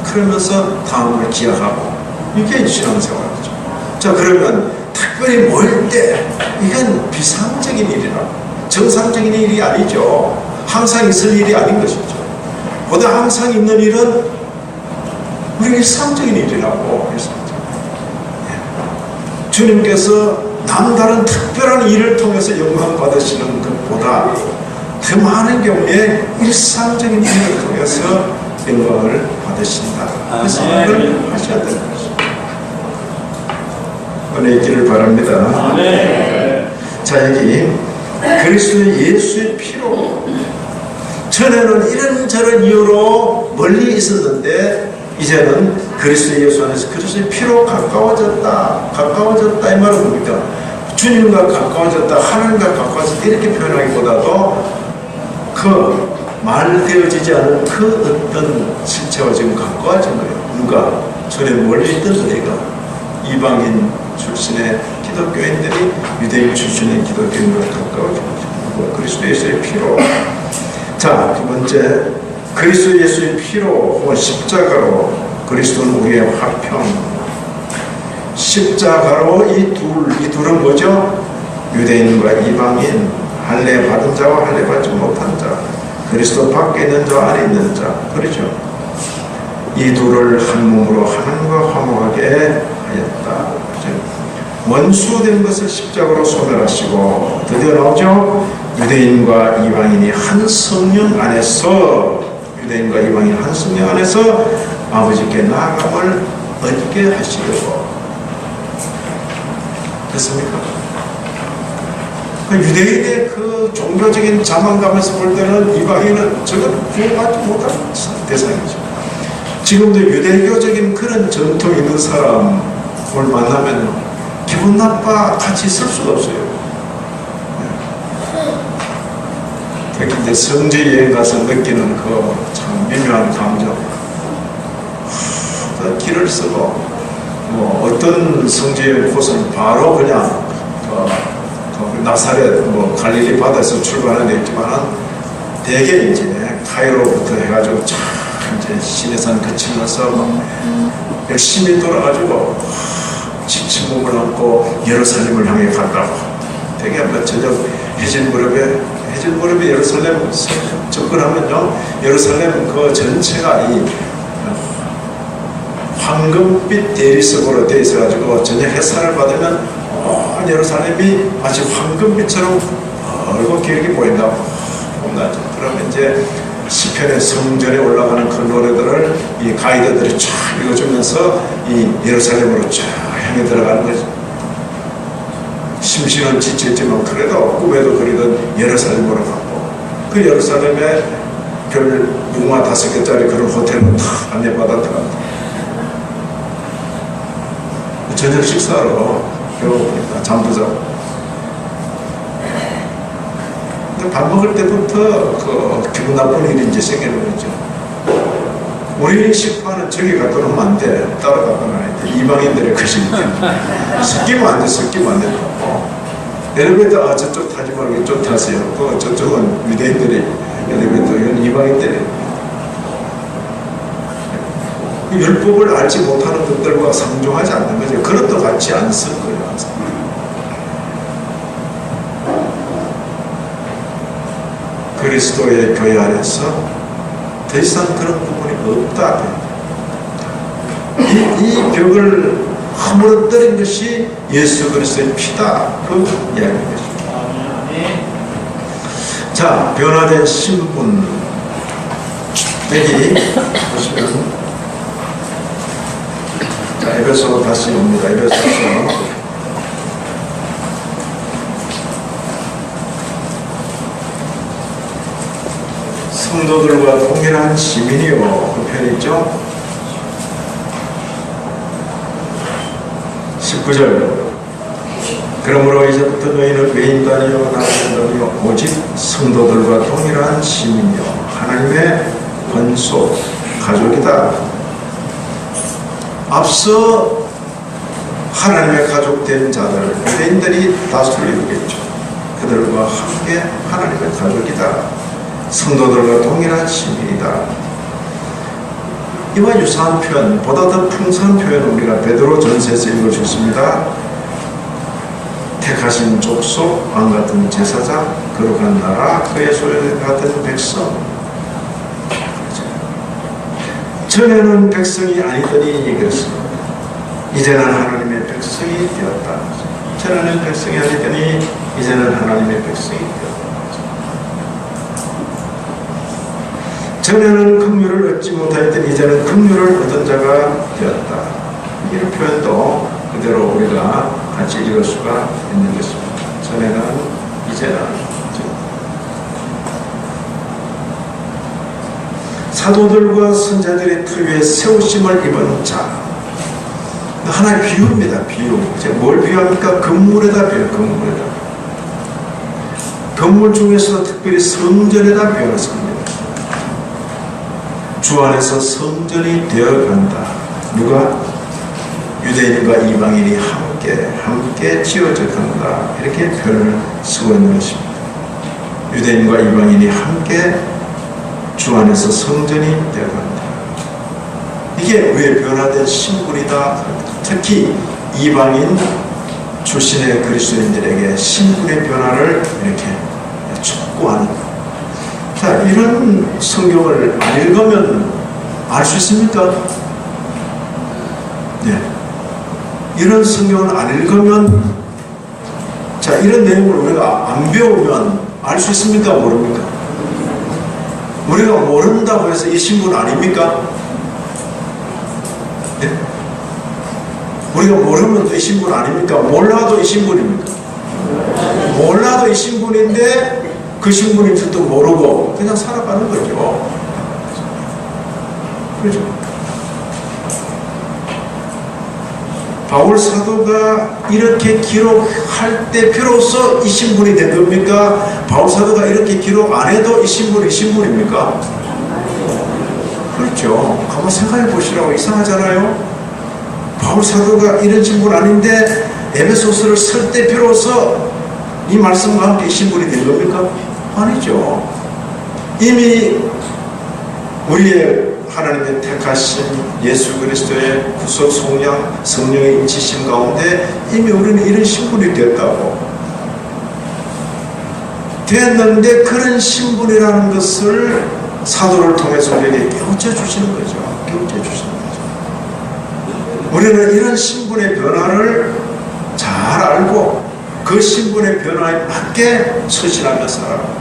그러면서 다음을 기약하고 이게 신앙생활이죠. 자, 그러면 특별히 모일 때 이건 비상적인 일이라고, 정상적인 일이 아니죠. 항상 있을 일이 아닌 것이죠. 보다 항상 있는 일은 우리 일상적인 일이라고. 주님께서 남다른 특별한 일을 통해서 영광 받으시는 것보다 더 많은 경우에 일상적인 일을 통해서 영광을 받으신다. 그 생각을 하셔야 되는 것입니다. 은혜 있기를 바랍니다. 자, 여기 그리스도 예수의 피로, 전에는 이런저런 이유로 멀리 있었는데 이제는 그리스도 예수 안에서 그리스도의 피로 가까워졌다 이 말은 뭡니까? 주님과 가까워졌다, 하나님과 가까워졌다 이렇게 표현하기보다도 그 말되어지지 않은 그 어떤 실체와 지금 가까워진 거예요. 누가? 전에 멀리 있던 너희가 이방인 출신의 기독교인들이 유대인 출신의 기독교인과 가까워진 거죠. 그리스도 예수의 피로. 자, 두 번째, 그리스도 예수의 피로 혹은 십자가로 그리스도는 우리의 화평. 십자가로 이 둘은 뭐죠? 유대인과 이방인, 할례 받은 자와 할례 받지 못한 자, 그리스도 밖에 있는 자 안에 있는 자, 그렇죠? 이 둘을 한 몸으로 하나님과 화목하게 하였다. 원수된 것을 십자가로 소멸하시고 드디어 나오죠? 유대인과 이방인이 한 성령 안에서, 유대인과 이방인 한 성령 안에서 아버지께 나아감을 얻게 하시려고. 됐습니까? 유대인의 그 종교적인 자만감에서 볼 때는 이방인은 저건 구원받지 못한 대상이죠. 지금도 유대교적인 그런 전통 있는 사람을 만나면 기분 나빠 같이 있을 수가 없어요. 특히 이제 성지 여행 가서 느끼는 그 참 미묘한 감정. 길을 쓰고 뭐 어떤 성지 여행 코스는 바로 그냥 나사렛 갈릴리 바다에서 출발하는 데 있지만은 대개 이제 카이로부터 해가지고 참 이제 시내산 거치면서 막 열심히 돌아가지고 지친 몸을 안고 예루살렘을 향해 간다고. 되게 한번 저녁 해질 무렵에 예루살렘 접근하면요, 예루살렘 그 전체가 이 황금빛 대리석으로 되어 있어가지고 저녁 햇살을 받으면 온 예루살렘이 마치 황금빛처럼 넓게 이렇게 보인다고. 그러면 이제 시편의 성전에 올라가는 그 노래들을 이 가이드들이 쫙 읽어주면서 이 예루살렘으로 쫙 향해 들어가는 거죠. 심신은 지쳤지만 그래도 꿈에도 그리던 예루살렘으로 가고, 그 예루살렘에 별 무궁화 5개짜리 그런 호텔은 다 안내받아 들어간다. 저녁 식사로 배워보니까 잠도 자고. 근데 밥 먹을 때부터 그 기분 나쁜 일이 이제 생기는 거죠. 우리 식판은 저기 갖다 놓으면 안 돼. 따로 갖다 놔야 돼. 이방인들의 것이니까. 섞이면 안 돼, 섞이면 안 돼. 엘리베이터, 저쪽 타지 말고 이쪽 타세요. 저쪽은 유대인들이 엘리베이터, 이건 이방인들이. 율법을 알지 못하는 분들과 상종하지 않는 거죠. 그릇도 같이 안 쓸 거예요. 그리스도의 교회 안에서 더 이상 그런 부분이 없다. 이 벽을 허물어뜨린 것이 예수 그리스도의 피다. 그 이야기인 것입니다. 자, 변화된 신분. 여기 보시면, 자, 에베소 다시 옵니다. 에베소서. 성도들과 동일한 시민이요. 그 편이죠. 19절. 그러므로 이제부터 너희는 외인도 아니요 남인도 아니요 오직 성도들과 동일한 시민이요 하나님의 권속 가족이다. 앞서 하나님의 가족된 자들, 유대인들이 다수를 이루겠죠. 그들과 함께 하나님의 가족이다. 성도들과 동일한 시민이다. 이와 유사한 표현, 보다 더 풍성한 표현을 우리가 베드로 전서에서 읽을 수 있습니다. 택하신 족속, 왕같은 제사장, 거룩한 나라, 그의 소유 같은 백성. 전에는 백성이 아니더니 그랬습니다. 이제는 하나님의 백성이 되었다. 전에는 백성이 아니더니 이제는 하나님의 백성이 되었다. 전에는 긍휼을 얻지 못하였더니 이제는 긍휼을 얻은 자가 되었다. 이런 표현도 그대로 우리가 같이 읽을 수가 있는 것입니다. 전에는, 이제는. 사도들과 선자들의 피 위에 세우심을 입은 자. 하나의 비유입니다. 비유. 이제 뭘 비유합니까? 건물에다 비유, 건물에다. 건물 중에서도 특별히 성전에다 비유했습니다. 주 안에서 성전이 되어간다. 누가? 유대인과 이방인이 함께 지어져 간다. 이렇게 표현을 쓰고 있는 것입니다. 유대인과 이방인이 함께 주 안에서 성전이 되어간다. 이게 왜 변화된 신분이다. 특히 이방인 출신의 그리스도인들에게 신분의 변화를 이렇게 촉구하는 것. 자, 이런 성경을 안 읽으면 알 수 있습니까? 네. 이런 성경을 안 읽으면, 자, 이런 내용을 우리가 안 배우면 알 수 있습니까? 모릅니까? 우리가 모른다고 해서 이 신분 아닙니까? 네? 우리가 모르면 이 신분 아닙니까? 몰라도 이 신분입니까? 몰라도 이 신분인데 그 신분인 줄도 모르고 그냥 살아가는 거죠. 그렇죠? 바울 사도가 이렇게 기록할 때 비로소 이 신분이 된 겁니까? 바울 사도가 이렇게 기록 안 해도 이 신분이 신분입니까? 그렇죠. 한번 생각해 보시라고. 이상하잖아요. 바울 사도가 이런 신분 아닌데 에베소서를 쓸 때 비로소 이 말씀과 함께 이 신분이 된 겁니까? 아니죠. 이미 우리의 하나님의 택하신 예수 그리스도의 구속 속량 성령의 인치심 가운데 이미 우리는 이런 신분이 됐다고. 됐는데 그런 신분이라는 것을 사도를 통해서 우리에게 깨우쳐 주시는 거죠. 깨우쳐 주시는 거죠. 우리는 이런 신분의 변화를 잘 알고 그 신분의 변화에 맞게 서신하며 살아가는 거죠.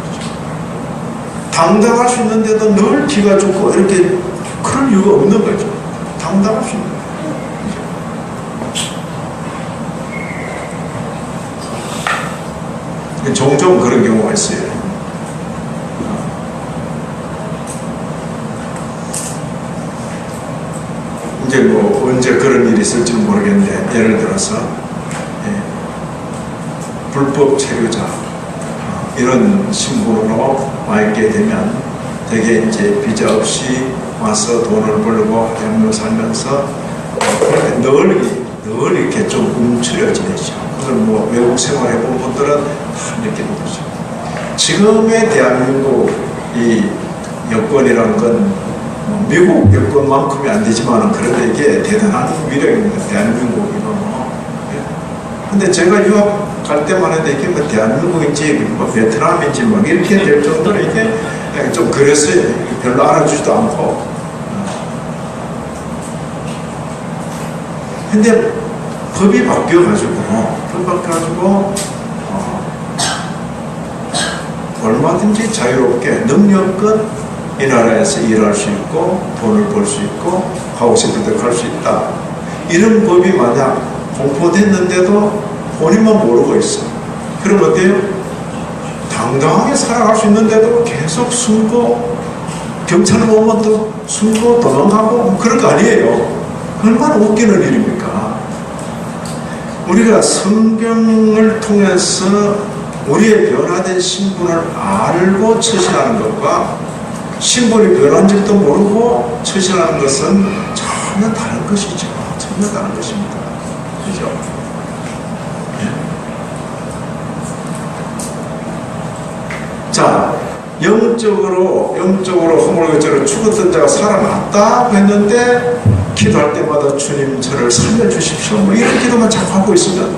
당당할 수 있는데도 늘 기가 죽고 이렇게 그럴 이유가 없는 거죠. 당당할 수 있는 거죠. 종종 그런 경우가 있어요. 이제 뭐 언제 그런 일이 있을지는 모르겠는데, 예를 들어서 불법 체류자 이런 신분으로 와 있게 되면 되게 이제 비자 없이 와서 돈을 벌고 하며 살면서 늘 이렇게 좀 움츠려 지내죠. 그걸 뭐 외국 생활 해본 분들은 다 느끼는 거죠. 지금의 대한민국 이 여권이라는 건 미국 여권만큼이 안 되지만 그래도 이게 대단한 위력입니다. 대한민국이면 근데 제가 유학 갈 때만 해도 이게 뭐 대한민국인지 뭐 베트남인지 막 이렇게 될 정도로 이게 좀 그랬어요. 별로 알아주지도 않고. 근데 법이 바뀌어가지고 얼마든지 자유롭게 능력껏 이 나라에서 일할 수 있고 돈을 벌 수 있고 하고 싶을 때 갈 수 있다. 이런 법이 만약 공포됐는데도 본인만 모르고 있어. 그럼 어때요? 당당하게 살아갈 수 있는데도 계속 숨고 경찰을 보면 또 숨고 도망가고 그런 거 아니에요. 얼마나 웃기는 일입니까? 우리가 성경을 통해서 우리의 변화된 신분을 알고 처신하는 것과 신분이 변한지도 모르고 처신하는 것은 전혀 다른 것이죠. 전혀 다른 것입니다. 그죠? 자, 영적으로 허물고죄로 죽었던 자가 살아났다고 했는데 기도할 때마다 주님 저를 살려주십시오 뭐 이런 기도만 자꾸 하고 있으면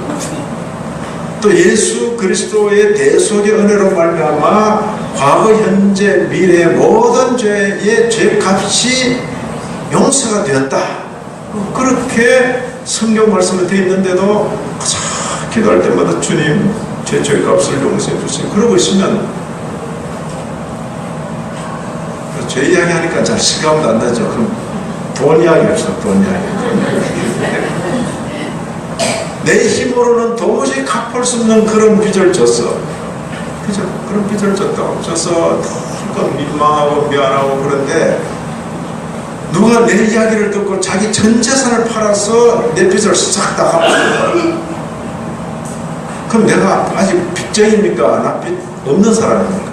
또 예수 그리스도의 대속의 은혜로 말미암아 과거 현재 미래의 모든 죄의 죄값이 용서가 되었다 그렇게 성경 말씀에 되어 있는데도 기도할 때마다 주님 제 죄값을 용서해 주세요 그러고 있으면 죄 이야기 하니까 잘 실감도 안 나죠. 그럼 돈 이야기 합시다. 돈 이야기. 내 힘으로는 도무지 갚을 수 없는 그런 빚을 졌어. 그죠? 그런 빚을 졌다고. 져서 조금 민망하고 미안하고 그런데 누가 내 이야기를 듣고 자기 전 재산을 팔아서 내 빚을 싹 다 갚았어. 그럼 내가 아직 빚쟁입니까? 나 빚 없는 사람입니까?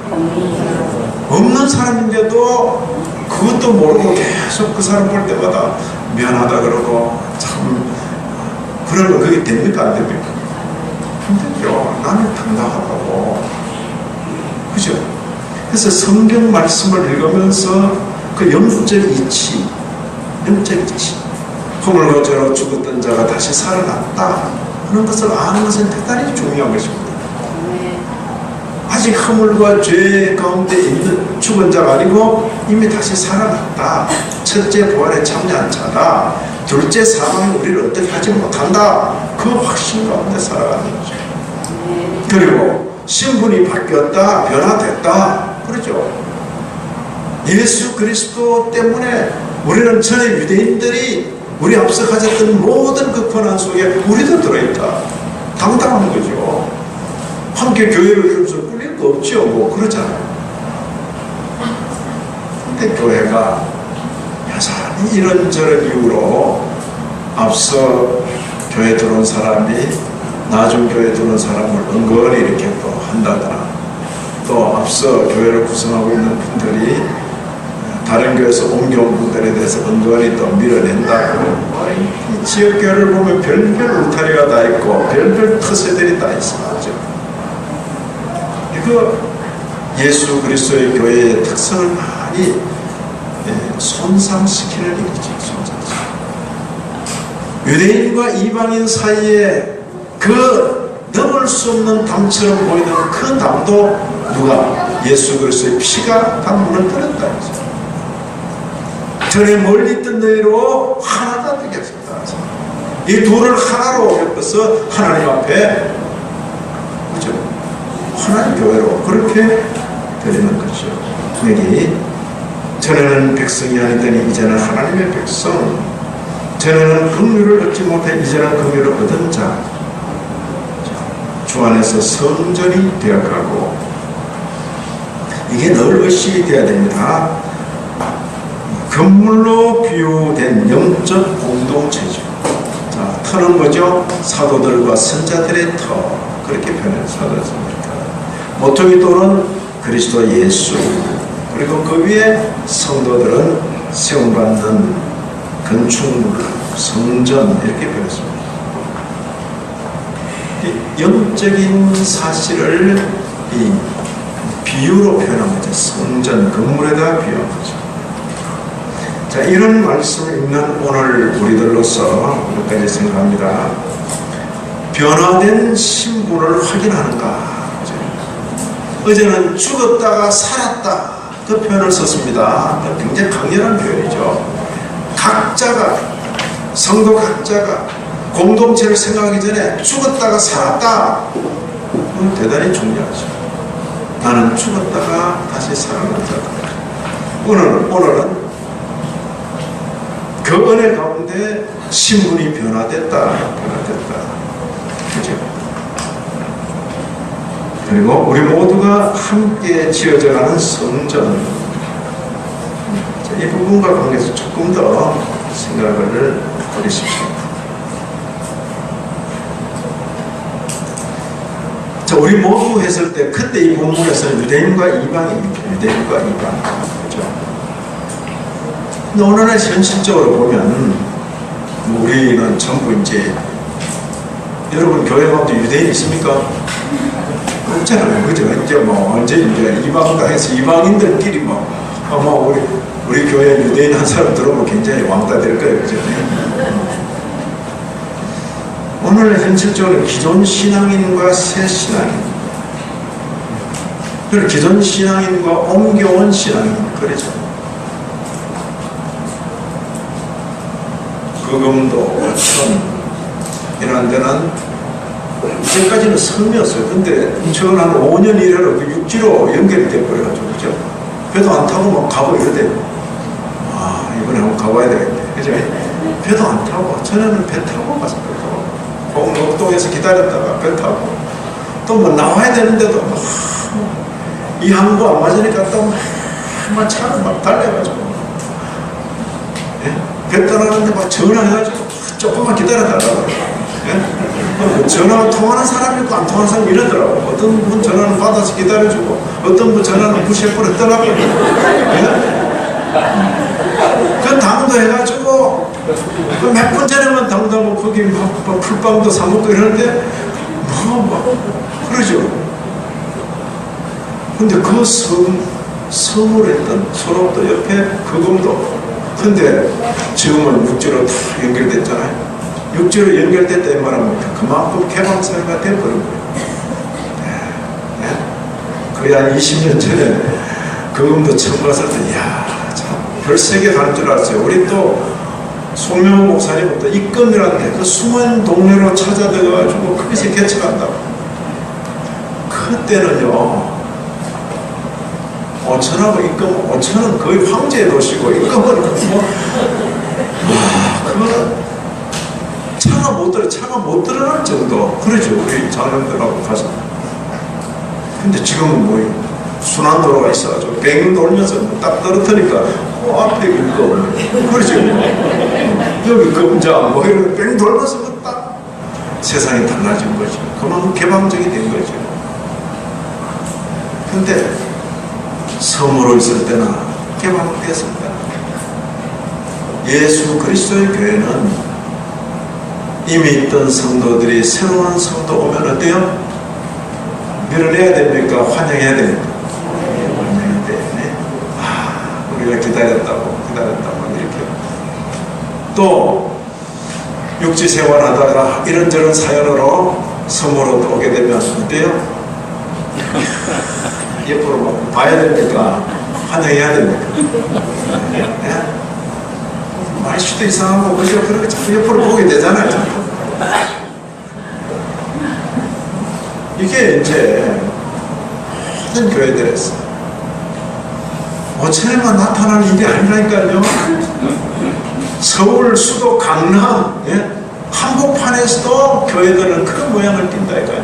없는 사람인데도 그것도 모르고 계속 그 사람 볼 때마다 미안하다 그러고 참 그러면 그게 됩니까 안 됩니까? 힘들죠. 나는 당당하다고. 그죠? 그래서 성경 말씀을 읽으면서 그 영적 이치 허물고죄로 죽었던 자가 다시 살아났다 하는 것을 아는 것은 대단히 중요한 것입니다. 아직 허물과 죄 가운데 있는 죽은 자가 아니고 이미 다시 살아났다. 첫째 부활에 참여한 자다. 둘째 사망이 우리를 어떻게 하지 못한다. 그 확신 가운데 살아가는 거죠. 그리고 신분이 바뀌었다. 변화됐다. 그렇죠. 예수 그리스도 때문에 우리는 전에 유대인들이 우리 앞서 가졌던 모든 그 고난 속에 우리도 들어있다. 당당한 거죠. 함께 교회를 이루면서 꿀릴 거 없죠. 뭐 그러잖아요. 근데 교회가 여전히 이런저런 이유로 앞서 교회 들어온 사람이 나중 교회 들어온 사람을 은근히 이렇게 또 한다거나 또 앞서 교회를 구성하고 있는 분들이 다른 교회에서 옮겨온 분들에 대해서 은근히 또 밀어낸다고 이 지역교회를 보면 별별 울타리가 다 있고 별별 터세들이 다 있어요. 이거 예수 그리스도의 교회의 특성을 많이 손상시키는 일이지. 손상시키는. 유대인과 이방인 사이에 그 넘을 수 없는 담처럼 보이는 그 담도 누가? 예수 그리스도의 피가 다 무너뜨렸다. 전에 멀리 있던 너희로 하나가 되게 하셨다. 이 둘을 하나로 엮어서 하나님 앞에, 그죠? 하나님 교회로 그렇게 드리는 거죠. 여기 전에는 백성이 아니더니 이제는 하나님의 백성, 전에는 긍휼을 얻지 못해 이제는 긍휼을 얻은 자, 주 안에서 성전이 되어가고, 이게 늘 의식이 되어야 됩니다. 건물로 비유된 영적 공동체죠. 자, 터는 뭐죠? 사도들과 선자들의 터, 그렇게 표현했습니다. 모퉁이 돌은 그리스도 예수, 그리고 그 위에 성도들은 세움받는 건축물, 성전, 이렇게 표현했습니다. 영적인 사실을 이 비유로 표현한 거죠. 성전, 건물에다 비유한 거죠. 자, 이런 말씀을 읽는 오늘 우리들로서 몇 가지 생각합니다. 변화된 신분을 확인하는가. 어제는 죽었다가 살았다, 그 표현을 썼습니다. 굉장히 강렬한 표현이죠. 각자가, 성도 각자가 공동체를 생각하기 전에 죽었다가 살았다, 대단히 중요하죠. 나는 죽었다가 다시 살아난 자다. 오늘은 그 은혜 가운데 신분이 변화됐다. 그죠? 그리고 우리 모두가 함께 지어져가는 성전, 이 부분과 관계해서 조금 더 생각을 해보십시오. 자, 우리 모두 했을 때 그때 이 본문에서는 유대인과 이방입니다. 유대인과 이방. 그죠? 근데 오늘날 현실적으로 보면 우리는 전부 이제, 여러분 교회 가운데 유대인 있습니까? 없잖아요. 그죠? 이제 뭐 언제 이제 이방가 해서 이방인들끼리 뭐 우리 교회 유대인 한 사람 들어오면 굉장히 왕따 될 거예요. 그죠? 오늘 현실적으로 기존 신앙인과 새 신앙인, 그리고 기존 신앙인과 옮겨온 신앙인, 그러죠. 거금도, 어천, 이런 데는 이제까지는 섬이었어요. 근데 저는 한 5년 이래로 그 육지로 연결이 돼버려가지고, 그죠? 배도 안 타고 막 가고 이러대요. 아, 이번에 한번 가봐야 되겠네. 그죠? 배도 안 타고, 전에는 배 타고 갔어요. 목동에서 기다렸다가 배 타고, 또 뭐 나와야 되는데도 이 항구 안 맞으니까 또 막 차를 막 달려가지고, 예? 배 떠나는데 막 전화해가지고 조금만 기다려달라고. 예? 전화 통하는 사람이 있고 안 통하는 사람이 이러더라고. 어떤 분 전화는 받아서 기다려주고, 어떤 분 전화는 무시해버려 떠나고. 예? 그 당도 해가지고 몇 분 전에만 당도하고 거기 막 풀빵도 사먹고 이러는데 그러죠. 근데 그 섬을 했던 서로 또 옆에 그금도, 근데 지금은 육지로 다 연결됐잖아요. 육지로 연결됐다 이 말하면 그만큼 개방사회가 돼버린 거예요. 거의 한 20년 전에 그금도 처음 갔을 때 이야 참 별세계 가는 줄 알았어요. 우리 또 송명호 목사님부터 입금이라는데 그 숨은 동네로 찾아들어가지고 거기서 개척한다고. 그때는요, 오천하고 입금, 오천은 거의 황제의 도시고 입금은 뭐 그거 차가 못 들어갈 정도. 그러죠. 우리 자녀들하고 가서. 근데 지금은 뭐 순환도로가 있어가지고 뱅 돌면서 딱 떨어뜨리니까 앞에 이거 그러죠. 여기 금자 뭐 이런 뱅 돌면서 딱 세상이 달라진 거죠. 그만큼 개방적이 된 거죠. 근데 섬으로 있을 때나 개방됐을 때나 예수 그리스도의 교회는 이미 있던 성도들이 새로운 성도 오면 어때요? 밀어내야 됩니까? 환영해야 됩니까? 환영해야 되네. 우리가 기다렸다고. 기다렸다 막 이렇게. 또 육지 생활하다가 이런저런 사연으로 섬으로 오게 되면 어때요? 옆으로 막 봐야 됩니까? 환영해야 됩니까? 네? 말씨도 이상하고 그죠? 그렇게 자꾸 옆으로 보게 되잖아요. 이게 이제 모든 교회들에서 어체에만 나타나는 일이 아니라니까요. 서울, 수도, 강남, 예? 한복판에서도 교회들은 그런 모양을 띈다니까요.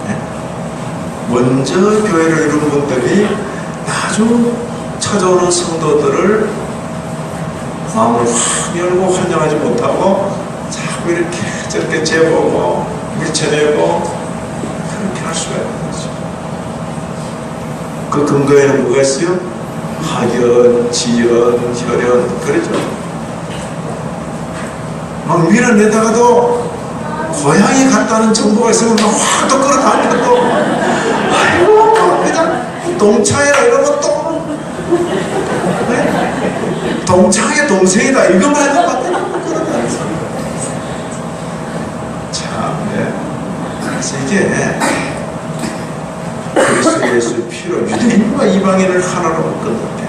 예? 먼저 교회를 이룬 분들이 아주 찾아오는 성도들을 마음을 확 열고 환영하지 못하고 자꾸 이렇게 저렇게 재보고 밀쳐내고 그렇게 할 수가 있는 거죠. 그 근거에는 뭐가 있어요? 학연, 지연, 혈연, 그러죠. 막 밀어내다가도 고향이 갔다는 정보가 있으면 막 확 또 끌어다니고 또 아이고 그냥 동창이라 이러면 또 네? 동창의 동생이다 이것만 해도 막 끌어다니죠. 참, 네. 그래서 이게 그리스도 예수의 피로 유대인과 이방인을 하나로 묶었는데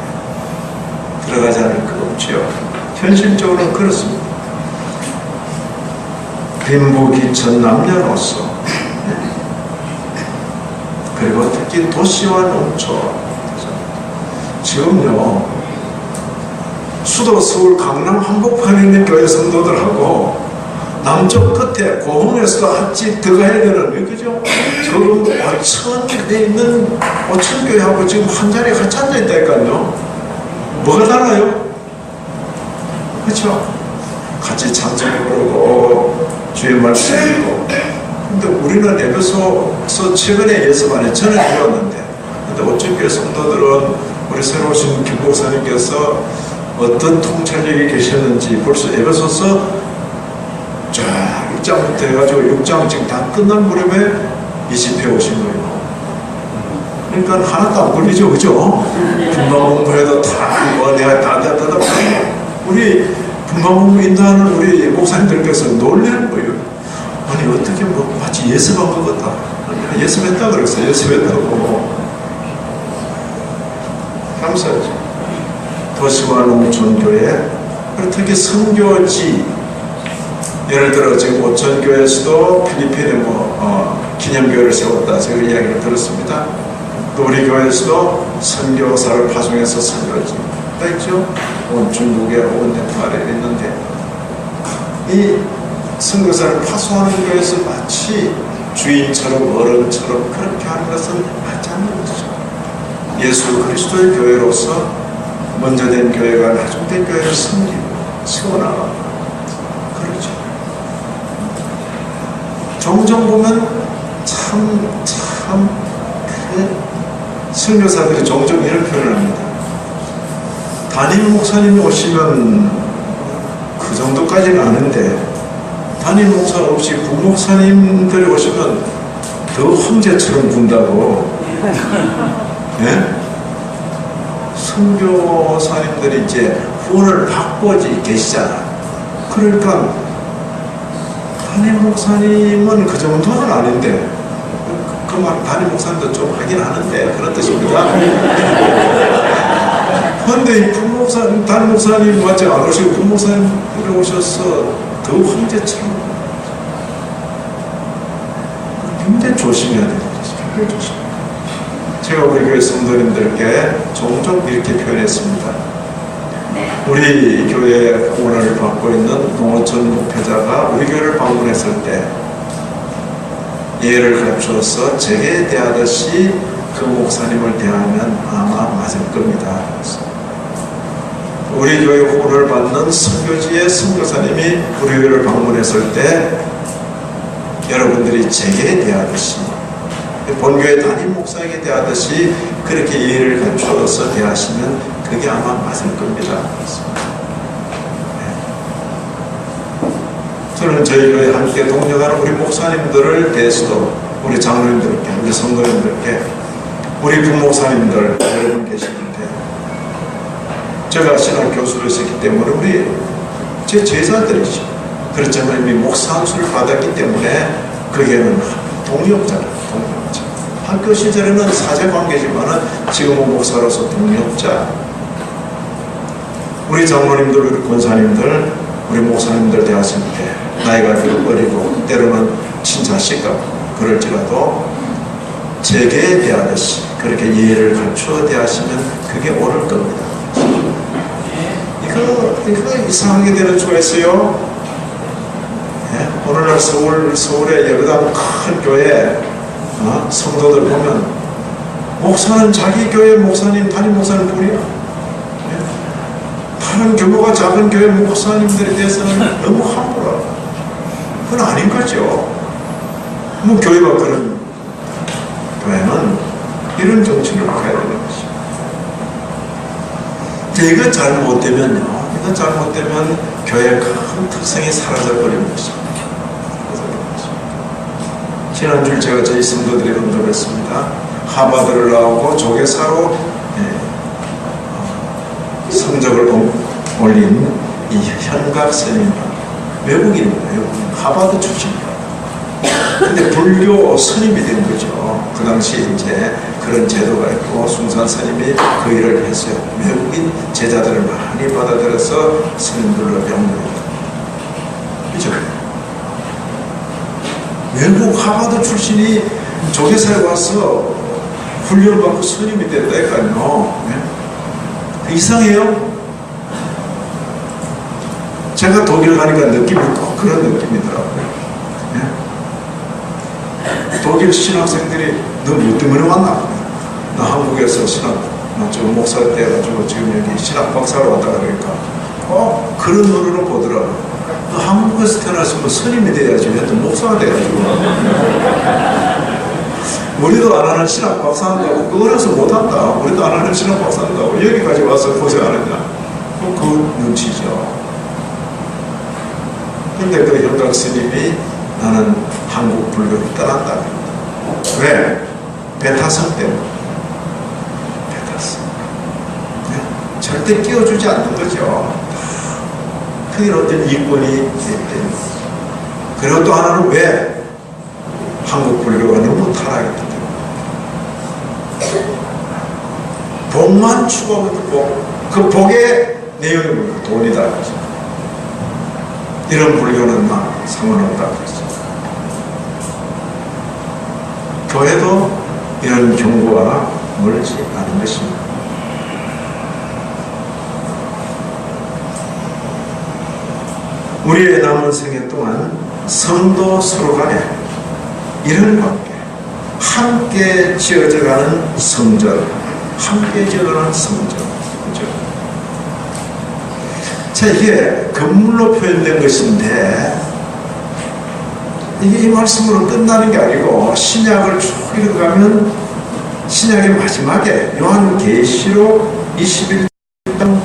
들어가지 않을 것 없죠. 현실적으로는 그렇습니다. 빈부귀천 남녀노소 그리고 특히 도시와 농촌 지금요 수도 서울 강남 한복판에 있는 교회 성도들하고 남쪽 끝에 고흥에서도 한집 더 가야 되는 그죠? 지금 오천에 있는 오천교회하고 지금 한 자리에 같이 앉아있다니까요. 뭐가 달라요? 그렇죠? 같이 찬송을 부르고 주의 말씀 읽고. 근데 우리는 에베소서 최근에 예수반에 전에 배웠는데 근데 오천교회 성도들은 우리 새로 오신 김 목사님께서 어떤 통찰력이 계셨는지 벌써 에베소서 쫙 1장부터 해가지고 6장 지금 다 끝난 무렵에 20회 오신 거예요. 그러니까 하나도 안 걸리죠, 그죠? 분방 공부해도 다 내가 다 우리 분방 공부 인도하는 우리 목사님들께서 놀라는 거예요. 아니 어떻게 뭐 마치 예습한 것 같다. 예습했다 그랬어요. 예습했다고. 감사하죠. 도시와 농촌교회 특히 선교지 예를 들어 지금 오천교회에서도 필리핀에 기념교회를 세웠다 제가 이야기를 들었습니다. 또 우리 교회에서도 선교사를 파송해서 선교지가 있죠. 중국에 혹은 네팔에 있는데 이 선교사를 파송하는 교회에서 마치 주인처럼 어른처럼 그렇게 하는 것은 맞지 않는 것이죠. 예수 그리스도의 교회로서 먼저 된 교회가 나중된 교회를 섬기고 세워나가고 그러죠. 종종 보면 그 선교사들이 종종 이런 표현을 합니다. 담임 목사님이 오시면 그 정도까지는 아는데 담임 목사 없이 부목사님들이 오시면 더 황제처럼 군다고. 네? 선교사님들이 이제 후원을 받고 계시잖아. 그러니까 담임 목사님은 그 정도는 아닌데 그 말 담임 목사님도 좀 하긴 하는데 그런 뜻입니다. 그런데 이 부목사님, 담임 목사님 맞지 않으시고 부목사님들이 오셔서 더 황제처럼 굉장히 조심해야 되는 거죠. 굉장히 조심해야 돼요. 제가 우리 교회 성도님들께 종종 이렇게 표현했습니다. 우리 교회 후원을 받고 있는 농어촌 목회자가 우리 교회를 방문했을 때 예를 갖추어서 제게 대하듯이 그 목사님을 대하면 아마 맞을 겁니다. 우리 교회 후원을 받는 선교지의 선교사님이 우리 교회를 방문했을 때 여러분들이 제게 대하듯이 본교회 담임 목사에게 대하듯이 그렇게 예를 갖추어서 대하시면 그게 아마 맞을 겁니다. 저는 저희 교회 함께 동역하는 우리 목사님들을 대해서도 우리 장로님들께, 우리 성도님들께, 우리 부목사님들 여러분 계시는데 제가 신학 교수로 있었기 때문에 우리 제 제자들이죠. 그렇지만 이미 목사 안수를 받았기 때문에 그게는 동역자다. 동역자. 학교 시절에는 사제 관계지만은 지금은 목사로서 동역자. 우리 장로님들, 우리 권사님들, 우리 목사님들 대하실 때 나이가 좀 어리고 때로는 친자식 같고 그럴지라도 제게 대하듯이 그렇게 예의를 갖추어 대하시면 그게 옳을 겁니다. 이거 이상하게 되는 수가 있어요. 예? 오늘날 서울의 여러당 큰 교회 성도들 보면 목사는 자기 교회 목사님, 담임 목사님 뿐이야. 예? 다른 규모가 작은 교회 목사님들에 대해서는 너무 함부로. 그건 아닌 거죠. 뭐 교회가 그런 교회는 이런 정치를 가야 되는 것이죠. 이거 잘못되면요. 이거 잘못되면 교회의 큰 특성이 사라져버리는 것입니다. 지난주 제가 저희 성도들이 언급했습니다. 하버드를 나오고 조계사로 성적을 올린 이 현각 스님, 외국인입니다. 외국인. 하버드 출신입니다. 근데 불교 스님이 된 거죠. 그 당시에 이제 그런 제도가 있고 숭산 스님이 그 일을 했어요. 외국인 제자들을 많이 받아들여서 스님들로 명령했다. 그죠? 외국 하버드 출신이 조계사에 와서 훈련받고 스님이 됐다니까요. 네? 이상해요? 제가 독일 가니까 느낌이 꼭 그런 느낌이더라고요. 네? 독일 신학생들이 너 뭐 때문에 왔나? 나 한국에서 저 목사 때가지고 지금 여기 신학 박사로 왔다 그러니까 그런 노릇을 보더라고요. 너 한국에서 태어났으면 스님이 돼야지 왜 또 목사가 돼가지고 우리도 안 하는 신학 박사 한다고 어려서 못한다. 우리도 안 하는 신학 박사 한다고 여기까지 와서 고생하느냐. 그 눈치죠. 근데 그 현각 스님이 나는 한국 불교를 떠난다. 왜? 배타성 때문에. 배타성. 네? 절대 끼워주지 않는 거죠. 그게 어떤 이권이 때문에. 그리고 또 하나는 왜? 한국 불교가 너무 타락했기 때문에. 복만 추구하고 복. 그 복의 내용이 뭐예요? 돈이다. 이런 불교는 막 상관없다고 했어요. 교회도 이런 경고와 멀지 않은 것입니다. 우리의 남은 생애 동안 성도 서로 간에 이런 관계, 함께 지어져가는 성전, 함께 지어가는 성전. 그렇죠? 자, 이게 건물로 표현된 것인데 이게 이 말씀으로 끝나는 게 아니고 신약을 쭉 읽어가면 신약의 마지막에 요한계시록 21장